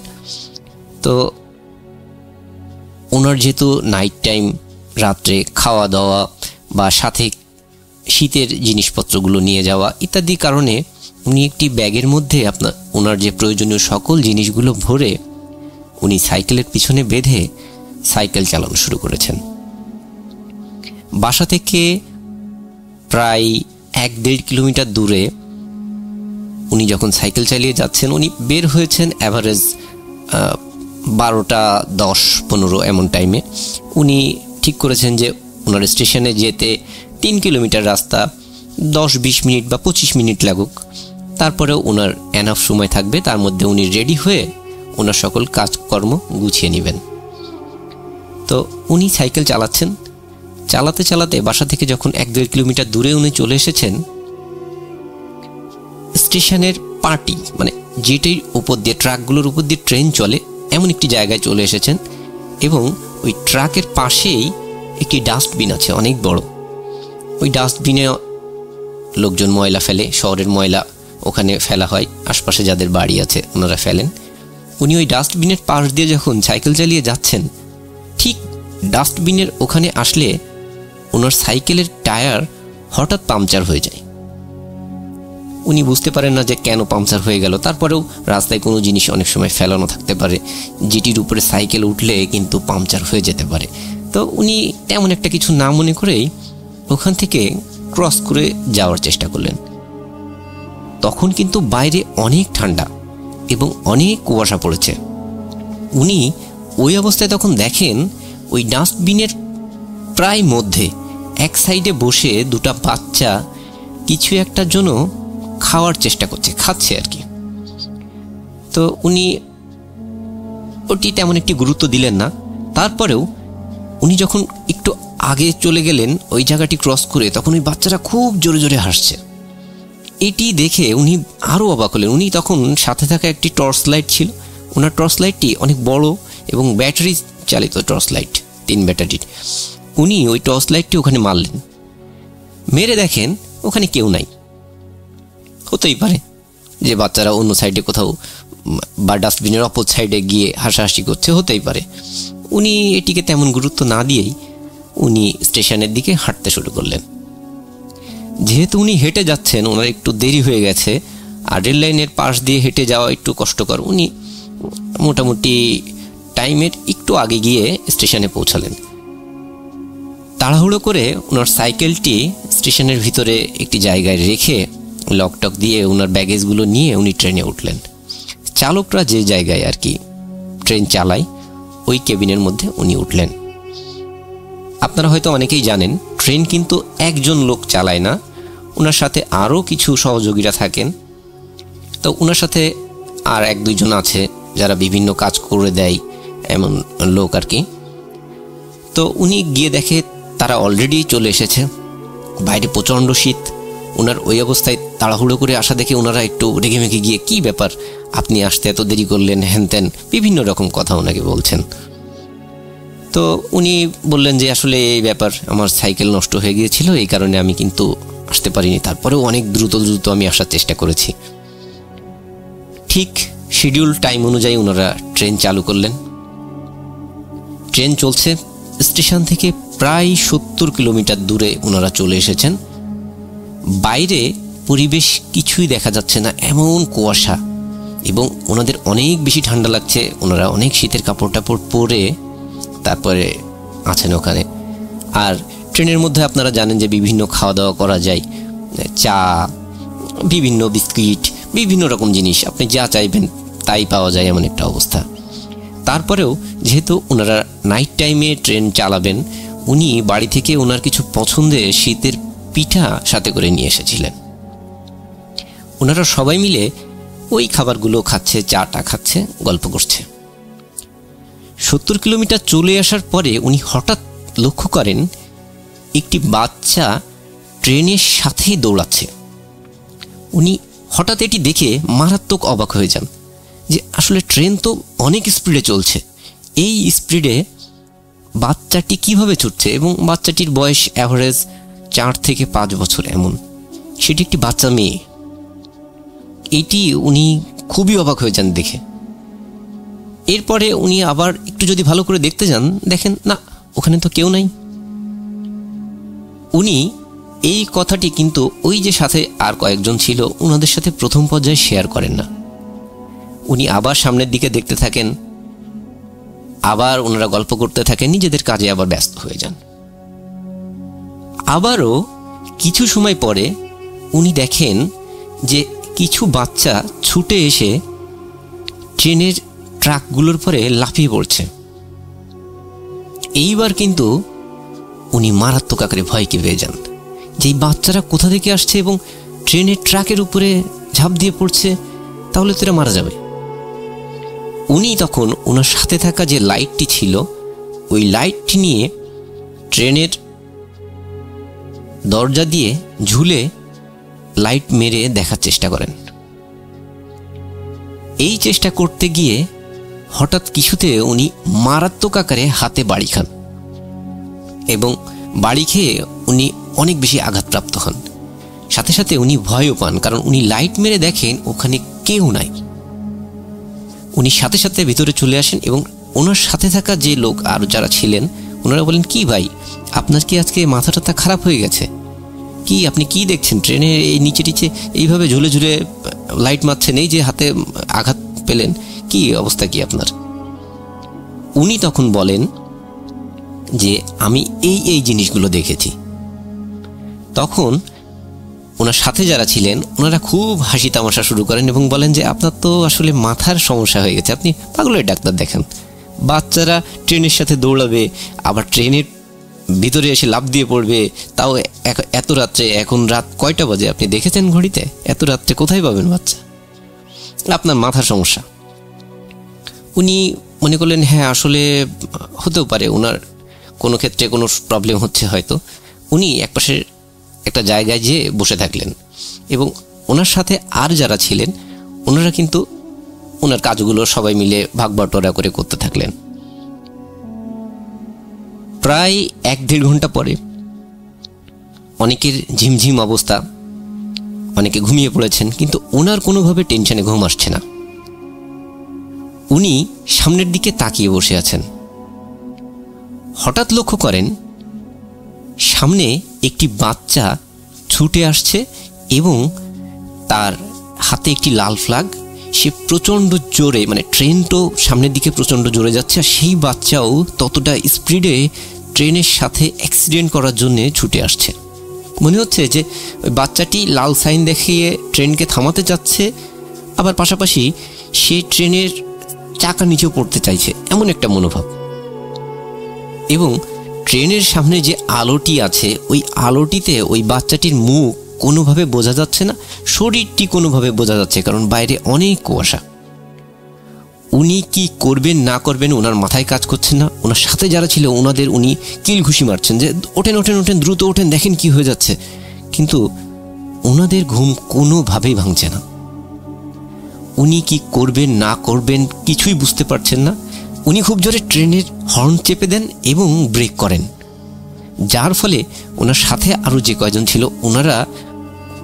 তো ওনার যেহেতু নাইট টাইম, রাত্রে খাওয়া দাওয়া বা সাথে শীতের জিনিসপত্রগুলো নিয়ে যাওয়া ইত্যাদি কারণে উনি একটি ব্যাগের মধ্যে ওনার যে প্রয়োজনীয় সকল জিনিসগুলো ভরে উনি সাইকেলের পিছনে বেঁধে সাইকেল চালানো শুরু করেছেন। বাসা থেকে প্রায় 1-1.5 কিলোমিটার দূরে উনি যখন সাইকেল চালিয়ে যাচ্ছেন, উনি বের হয়েছেন অ্যাভারেজ 12:10-15 এমন টাইমে। উনি ঠিক করেছেন যে ওনার স্টেশনে যেতে 3 কিলোমিটার রাস্তা 10-20 মিনিট বা 25 মিনিট লাগুক, তারপরেও ওনার এনাফ সময় থাকবে, তার মধ্যে উনি রেডি হয়ে ওনার সকল কাজকর্ম গুছিয়ে নেবেন। তো উনি সাইকেল চালাচ্ছেন, চালাতে চালাতে বাসা থেকে যখন 1-1.5 কিলোমিটার দূরে উনি চলে এসেছেন, স্টেশনের পার্টি মানে যেটার উপর দিয়ে ট্রাকগুলোর উপর দিয়ে ট্রেন চলে এমন একটি জায়গায় চলে এসেছেন এবং ওই ট্রাকের পাশেই একটি ডাস্টবিন আছে অনেক বড়। ওই ডাস্টবিনে লোকজন ময়লা ফেলে, শহরের ময়লা ওখানে ফেলা হয়, আশপাশে যাদের বাড়ি আছে ওনারা ফেলেন। উনি ওই ডাস্টবিনের পাশ দিয়ে যখন সাইকেল চালিয়ে যাচ্ছেন, ঠিক ডাস্টবিনের ওখানে আসলে ওনার সাইকেলের টায়ার হঠাৎ পাংচার হয়ে যায়। উনি বুঝতে পারেন না যে কেন পাংচার হয়ে গেল। তারপরেও রাস্তায় কোনো জিনিস অনেক সময় ফেলানো থাকতে পারে, যেটির উপরে সাইকেল উঠলে কিন্তু পাংচার হয়ে যেতে পারে। তো উনি তেমন একটা কিছু না মনে করেই ওখান থেকে ক্রস করে যাওয়ার চেষ্টা করলেন। তখন কিন্তু বাইরে অনেক ঠান্ডা এবং অনেক কুয়াশা পড়েছে। উনি ওই অবস্থায় তখন দেখেন ওই ডাস্টবিনের প্রায় মধ্যে এক সাইডে বসে দুটা বাচ্চা কিছু একটার জন্য খাওয়ার চেষ্টা করছে, খাচ্ছে আর কি। তো উনি ওটি তেমন একটি গুরুত্ব দিলেন না। তারপরেও উনি যখন একটু আগে চলে গেলেন ওই জায়গাটি ক্রস করে, তখন ওই বাচ্চারা খুব জোরে জোরে হাসছে। এটি দেখে উনি আরও অবাক হলেন। উনি তখন সাথে থাকা একটি টর্চ লাইট ছিল, ওনার টর্চ লাইটটি অনেক বড় এবং ব্যাটারি চালিত টর্চ লাইট, 3 ব্যাটারির। উনি ওই টর্চ লাইটটি ওখানে মারলেন, মেরে দেখেন ওখানে কেউ নাই। হতেই পারে যে বাচ্চারা অন্য সাইডে কোথাও বা ডাস্টবিনের অপর সাইডে গিয়ে হাসাহাসি করছে, হতেই পারে। উনি এটিকে তেমন গুরুত্ব না দিয়েই উনি স্টেশনের দিকে হাঁটতে শুরু করলেন। যেহেতু উনি হেঁটে যাচ্ছেন, ওনার একটু দেরি হয়ে গেছে, আর রেল লাইনের পাশ দিয়ে হেঁটে যাওয়া একটু কষ্টকর। উনি মোটামুটি টাইমের একটু আগে গিয়ে স্টেশনে পৌঁছালেন। তাড়াহুড়ো করে ওনার সাইকেলটি স্টেশনের ভিতরে একটি জায়গায় রেখে লকটক দিয়ে ওনার ব্যাগেজগুলো নিয়ে উনি ট্রেনে উঠলেন। চালকরা যে জায়গায় আর কি ট্রেন চালায় ওই কেবিনের মধ্যে উনি উঠলেন। আপনারা হয়তো অনেকেই জানেন, ট্রেন কিন্তু একজন লোক চালায় না, ওনার সাথে আরও কিছু সহযোগীরা থাকেন। তো ওনার সাথে আর 1-2 জন আছে যারা বিভিন্ন কাজ করে দেয়, এমন লোক আর কি। তো উনি গিয়ে দেখে তারা অলরেডি চলে এসেছে। বাইরে প্রচণ্ড শীত। ওনার ওই অবস্থায় তাড়াহুড়ো করে আসা দেখে ওনারা একটু রেগে মেগে গিয়ে, কি ব্যাপার, আপনি আসতে এত দেরি করলেন, হ্যান ত্যান বিভিন্ন রকম কথা ওনাকে বলছেন। তো উনি বললেন যে আসলে এই ব্যাপার, আমার সাইকেল নষ্ট হয়ে গিয়েছিল, এই কারণে আমি কিন্তু আসতে পারিনি। তারপরেও অনেক দ্রুত আমি আসার চেষ্টা করেছি। ঠিক শিডিউল টাইম অনুযায়ী ওনারা ট্রেন চালু করলেন। ট্রেন চলছে। স্টেশন থেকে প্রায় 70 কিলোমিটার দূরে ওনারা চলে এসেছেন। বাইরে পরিবেশ কিছুই দেখা যাচ্ছে না, এমন কুয়াশা, এবং ওনাদের অনেক বেশি ঠান্ডা লাগছে। ওনারা অনেক শীতের কাপড় টাপড় পরে তারপরে আছেন ওখানে। আর ট্রেনের মধ্যে আপনারা জানেন যে বিভিন্ন খাওয়া দাওয়া করা যায়, চা, বিভিন্ন বিস্কিট, বিভিন্ন রকম জিনিস, আপনি যা চাইবেন তাই পাওয়া যায়, এমন একটা অবস্থা। তারপরেও যেহেতু ওনারা নাইট টাইমে ট্রেন চালাবেন, উনি বাড়ি থেকে ওনার কিছু পছন্দের শীতের পিঠা সাথে করে নিয়ে এসেছিলেন। ওনারা সবাই মিলে ওই খাবারগুলো খাচ্ছে, চাটা খাচ্ছে, গল্প করছে। 70 কিলোমিটার চলে আসার পরে উনি হঠাৎ লক্ষ্য করেন একটি বাচ্চা ট্রেনের সাথেই দৌড়াচ্ছে। উনি হঠাৎ এটি দেখে মারাত্মক অবাক হয়ে যান যে আসলে ট্রেন তো অনেক স্পিডে চলছে, এই স্পিডে বাচ্চাটি কিভাবে ছুটছে, এবং বাচ্চাটির বয়স অ্যাভারেজ 4 থেকে 5 বছর এমন, সেটি একটি বাচ্চা মেয়ে। এটি উনি খুবই অবাক হয়ে যান দেখে। এরপরে উনি আবার একটু যদি ভালো করে দেখতে যান, দেখেন না, ওখানে তো কেউ নাই। উনি এই কথাটি কিন্তু ওই যে সাথে আর কয়েকজন ছিল ওনাদের সাথে প্রথম পর্যায়ে শেয়ার করেন না। উনি আবার সামনের দিকে দেখতে থাকেন, আবার ওনারা গল্প করতে থাকেন, নিজেদের কাজে আবার ব্যস্ত হয়ে যান। আবারও কিছু সময় পরে উনি দেখেন যে কিছু বাচ্চা ছুটে এসে ট্রেনের ট্রাকগুলোর পরে লাফিয়ে পড়ছে। এইবার কিন্তু উনি মারাত্মক আকারে ভয়কে পেয়ে যান যে এই বাচ্চারা কোথা থেকে আসছে এবং ট্রেনের ট্রাকের উপরে ঝাঁপ দিয়ে পড়ছে, তাহলে তো এরা মারা যাবে। উনি তখন ওনার সাথে থাকা যে লাইটটি ছিল ওই লাইটটি নিয়ে ট্রেনের দরজা দিয়ে ঝুলে লাইট মেরে দেখার চেষ্টা করেন। এই চেষ্টা করতে গিয়ে হঠাৎ কিছুতে উনি মারাত্মক আকারে হাতে বাড়ি খান এবং বাড়ি খেয়ে উনি অনেক বেশি আঘাতপ্রাপ্ত হন। সাথে সাথে উনি ভয়ও পান, কারণ উনি লাইট মেরে দেখেন ওখানে কেউ নাই। উনি সাথে সাথে ভিতরে চলে আসেন এবং ওনার সাথে থাকা যে লোক আর যারা ছিলেন ওনারা বলেন, কি ভাই, আপনার কি আজকে মাথাটা খারাপ হয়ে গেছে? কি আপনি কি দেখছেন? ট্রেনের এই নিচে টিচে এইভাবে ঝুলে ঝুলে লাইট মারছেন, এই যে হাতে আঘাত পেলেন, কি অবস্থা কি আপনার? উনি তখন বলেন যে আমি এই জিনিসগুলো দেখেছি। তখন ওনার সাথে যারা ছিলেন ওনারা খুব হাসি তামাশা শুরু করেন এবং বলেন যে আপনার তো আসলে মাথার সমস্যা হয়ে গেছে, আপনি পাগলের ডাক্তার দেখান। বাচ্চারা ট্রেনের সাথে দৌড়াবে, আবার ট্রেনের ভিতরে এসে লাফ দিয়ে পড়বে, তাও এত রাত্রে। এখন রাত কয়টা বাজে আপনি দেখেছেন ঘড়িতে? এত রাত্রে কোথায় পাবেন বাচ্চা? আপনার মাথার সমস্যা। উনি মনে করলেন হ্যাঁ আসলে হতেও পারে, ওনার কোনো ক্ষেত্রে কোনো প্রবলেম হচ্ছে হয়তো। উনি একপাশে একটা জায়গায় যেয়ে বসে থাকলেন এবং ওনার সাথে আর যারা ছিলেন ওনারা কিন্তু ওনার কাজগুলো সবাই মিলে ভাগ বাটোয়ারা করে করতে থাকলেন। প্রায় 1-1.5 ঘন্টা পরে অনেকের ঝিমঝিম অবস্থা, অনেকে ঘুমিয়ে পড়েছেন, কিন্তু ওনার কোনোভাবে টেনশনে ঘুম আসছে না। উনি সামনের দিকে তাকিয়ে বসে আছেন। হঠাৎ লক্ষ্য করেন সামনে একটি বাচ্চা ছুটে আসছে এবং তার হাতে একটি লাল ফ্ল্যাগ। সে প্রচণ্ড জোরে, মানে ট্রেন তো সামনের দিকে প্রচণ্ড জোরে যাচ্ছে, আর সেই বাচ্চাও ততটা স্পিডে ট্রেনের সাথে অ্যাক্সিডেন্ট করার জন্য ছুটে আসছে। মনে হচ্ছে যে ওই বাচ্চাটি লাল সাইন দেখিয়ে ট্রেনকে থামাতে যাচ্ছে, আবার পাশাপাশি সে ট্রেনের চাকা নিচেও পড়তে চাইছে, এমন একটা মনোভাব। এবং ট্রেনের সামনে যে আলোটি আছে ওই আলোটিতে ওই বাচ্চাটির মুখ কোনোভাবে বোঝা যাচ্ছে না, শরীরটি কোনোভাবে বোঝা যাচ্ছে, কারণ বাইরে অনেক কুয়াশা। উনি কি করবেন না করবেন ওনার মাথায় কাজ করছেন না। ওনার সাথে যারা ছিল ওনাদের উনি কিল ঘুষি মারছেন যে ওঠেন ওঠেন ওঠেন, দ্রুত ওঠেন, দেখেন কি হয়ে যাচ্ছে। কিন্তু ওনাদের ঘুম কোনোভাবেই ভাঙছে না। উনি কি করবেন না করবেন কিছুই বুঝতে পারছেন না। উনি খুব জোরে ট্রেনের হর্ন চেপে দেন এবং ব্রেক করেন, যার ফলে ওনার সাথে আরও যে কয়জন ছিল ওনারা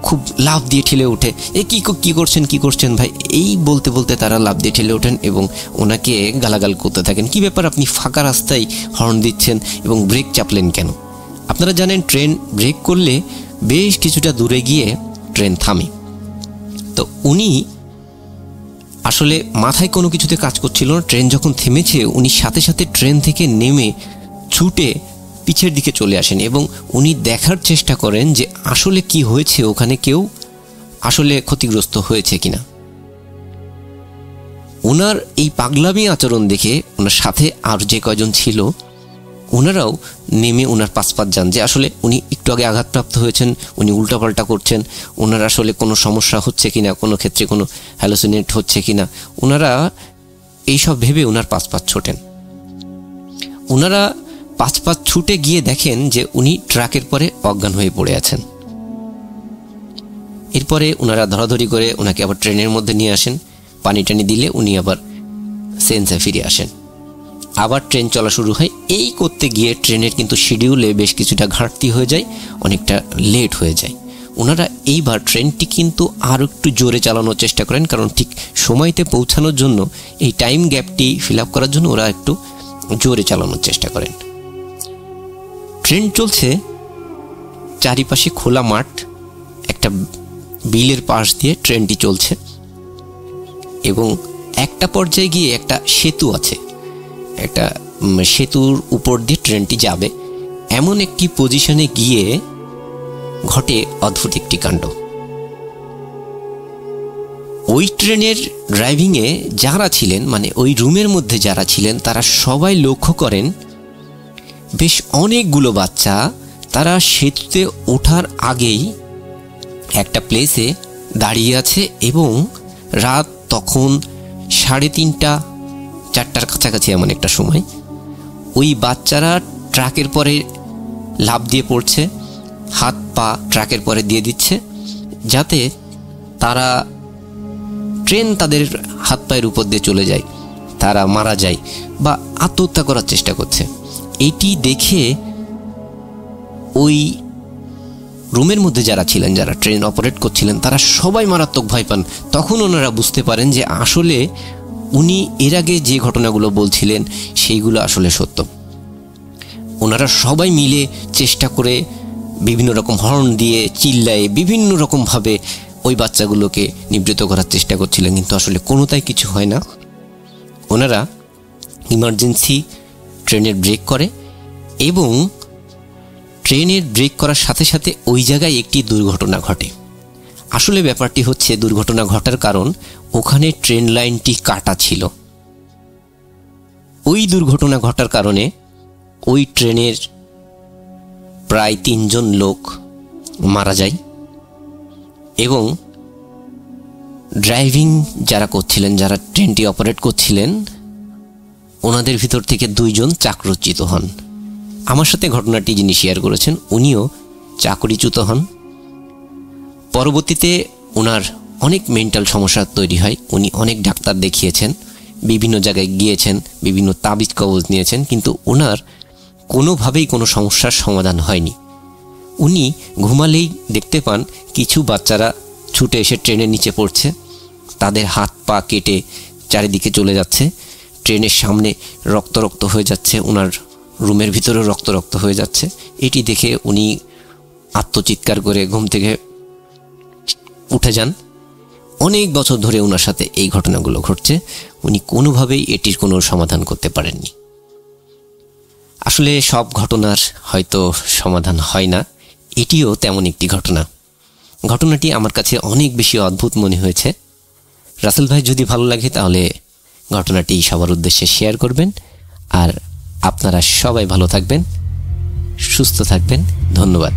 খুব লাফ দিয়ে ঠেলে ওঠে। কি করছেন ভাই, এই বলতে বলতে তারা লাফ দিয়ে ঠেলে ওঠেন এবং ওনাকে গালাগাল করতে থাকেন। কি ব্যাপার, আপনি ফাঁকা রাস্তায় হর্ন দিচ্ছেন এবং ব্রেক চাপলেন কেন? আপনারা জানেন ট্রেন ব্রেক করলে বেশ কিছুটা দূরে গিয়ে ট্রেন থামে। তো উনি আসলে মাথায় কোনো কিছুতে কাজ করছিল না। ট্রেন যখন থেমেছে উনি সাথে সাথে ট্রেন থেকে নেমে ছুটে পিছের দিকে চলে আসেন এবং উনি দেখার চেষ্টা করেন যে আসলে কি হয়েছে, ওখানে কেউ আসলে ক্ষতিগ্রস্ত হয়েছে কিনা। ওনার এই পাগলামি আচরণ দেখে ওনার সাথে আর যে কয়জন ছিল ওনারাও নেমে ওনার পাশপাত যান যে আসলে উনি একটু আগে আঘাতপ্রাপ্ত হয়েছেন, উনি উল্টাপাল্টা করছেন, ওনার আসলে কোনো সমস্যা হচ্ছে কিনা, কোনো ক্ষেত্রে কোনো হ্যালোসিনেট হচ্ছে কিনা। ওনারা এইসব ভেবে ওনার পাশপাত ছোটেন। ওনারা পাশপাত ছুটে গিয়ে দেখেন যে উনি ট্রাকের পরে অজ্ঞান হয়ে পড়ে আছেন। এরপরে ওনারা ধরাধরি করে ওনাকে আবার ট্রেনের মধ্যে নিয়ে আসেন। পানি টানি দিলে উনি আবার সেন্সে ফিরে আসেন। আবার ট্রেন চলা শুরু হয়। এই করতে গিয়ে ট্রেনের কিন্তু শিডিউলে বেশ কিছুটা ঘাটতি হয়ে যায়, অনেকটা লেট হয়ে যায়। ওনারা এইবার ট্রেনটি কিন্তু আরও একটু জোরে চালানোর চেষ্টা করেন, কারণ ঠিক সময়তে পৌঁছানোর জন্য এই টাইম গ্যাপটি ফিল আপ করার জন্য ওরা একটু জোরে চালানোর চেষ্টা করেন। ট্রেন চলছে, চারিপাশে খোলা মাঠ, একটা বিলের পাশ দিয়ে ট্রেনটি চলছে এবং একটা পর্যায়ে গিয়ে একটা সেতু আছে, একটা সেতুর উপর দিয়ে ট্রেনটি যাবে, এমন একটি পজিশনে গিয়ে ঘটে অদ্ভুত একটি কাণ্ড। ওই ট্রেনের ড্রাইভিংয়ে যারা ছিলেন, মানে ওই রুমের মধ্যে যারা ছিলেন, তারা সবাই লক্ষ্য করেন বেশ অনেকগুলো বাচ্চা তারা সেতুতে ওঠার আগেই একটা প্লেসে দাঁড়িয়ে আছে এবং রাত তখন 3:30-4টার কাছাকাছি এমন একটা সময়। ওই বাচ্চারা ট্রাকের পরে লাফ দিয়ে পড়ছে, হাত পা ট্রাকের পরে দিয়ে দিচ্ছে, যাতে তারা ট্রেন তাদের হাত পায়ের উপর দিয়ে চলে যায়, তারা মারা যায় বা আত্মহত্যা করার চেষ্টা করছে। এইটি দেখে ওই রুমের মধ্যে যারা ছিলেন, যারা ট্রেন অপারেট করছিলেন, তারা সবাই মারাত্মক ভয় পান। তখন ওনারা বুঝতে পারেন যে আসলে উনি এর আগে যে ঘটনাগুলো বলছিলেন সেইগুলো আসলে সত্য। ওনারা সবাই মিলে চেষ্টা করে বিভিন্ন রকম হর্ন দিয়ে চিল্লায়ে বিভিন্ন রকমভাবে ওই বাচ্চাগুলোকে নিবৃত্ত করার চেষ্টা করছিলেন, কিন্তু আসলে কোনোটাই কিছু হয় না। ওনারা ইমার্জেন্সি ট্রেনের ব্রেক করে এবং ট্রেনের ব্রেক করার সাথে সাথে ওই জায়গায় একটি দুর্ঘটনা ঘটে। আসলে ব্যাপারটি হচ্ছে, দুর্ঘটনা ঘটার কারণ ওখানে ট্রেন লাইনটি কাটা ছিল। ওই দুর্ঘটনা ঘটার কারণে ওই ট্রেনের প্রায় 3 জন লোক মারা যায় এবং ড্রাইভিং যারা করছিলেন, যারা ট্রেনটি অপারেট করছিলেন, ওনাদের ভিতর থেকে 2 জন চাকরচ্যুত হন। আমার সাথে ঘটনাটি যিনি শেয়ার করেছেন উনিও চাকরিচ্যুত হন। পরবর্তীতে ওনার অনেক মেন্টাল সমস্যা তৈরি হয়। উনি অনেক ডাক্তার দেখিয়েছেন, বিভিন্ন জায়গায় গিয়েছেন, বিভিন্ন তাবিজ কবজ নিয়েছেন, কিন্তু ওনার কোনোভাবেই কোনো সমস্যার সমাধান হয়নি। উনি ঘুমালেই দেখতে পান কিছু বাচ্চারা ছুটে এসে ট্রেনের নিচে পড়ছে, তাদের হাত পা কেটে চারিদিকে চলে যাচ্ছে, ট্রেনের সামনে রক্ত রক্ত হয়ে যাচ্ছে, ওনার রুমের ভিতরেও রক্ত রক্ত হয়ে যাচ্ছে। এটি দেখে উনি আত্মচিৎকার করে ঘুম থেকে উঠে যান। অনেক বছর ধরে ওনার সাথে এই ঘটনাগুলো ঘটছে, উনি কোনোভাবেই এটির কোনো সমাধান করতে পারেননি। আসলে সব ঘটনার হয়তো সমাধান হয় না, এটিও তেমন একটি ঘটনা। ঘটনাটি আমার কাছে অনেক বেশি অদ্ভুত মনে হয়েছে। রাসেল ভাই যদি ভালো লাগে তাহলে ঘটনাটি সবার উদ্দেশ্যে শেয়ার করবেন। আর আপনারা সবাই ভালো থাকবেন, সুস্থ থাকবেন। ধন্যবাদ।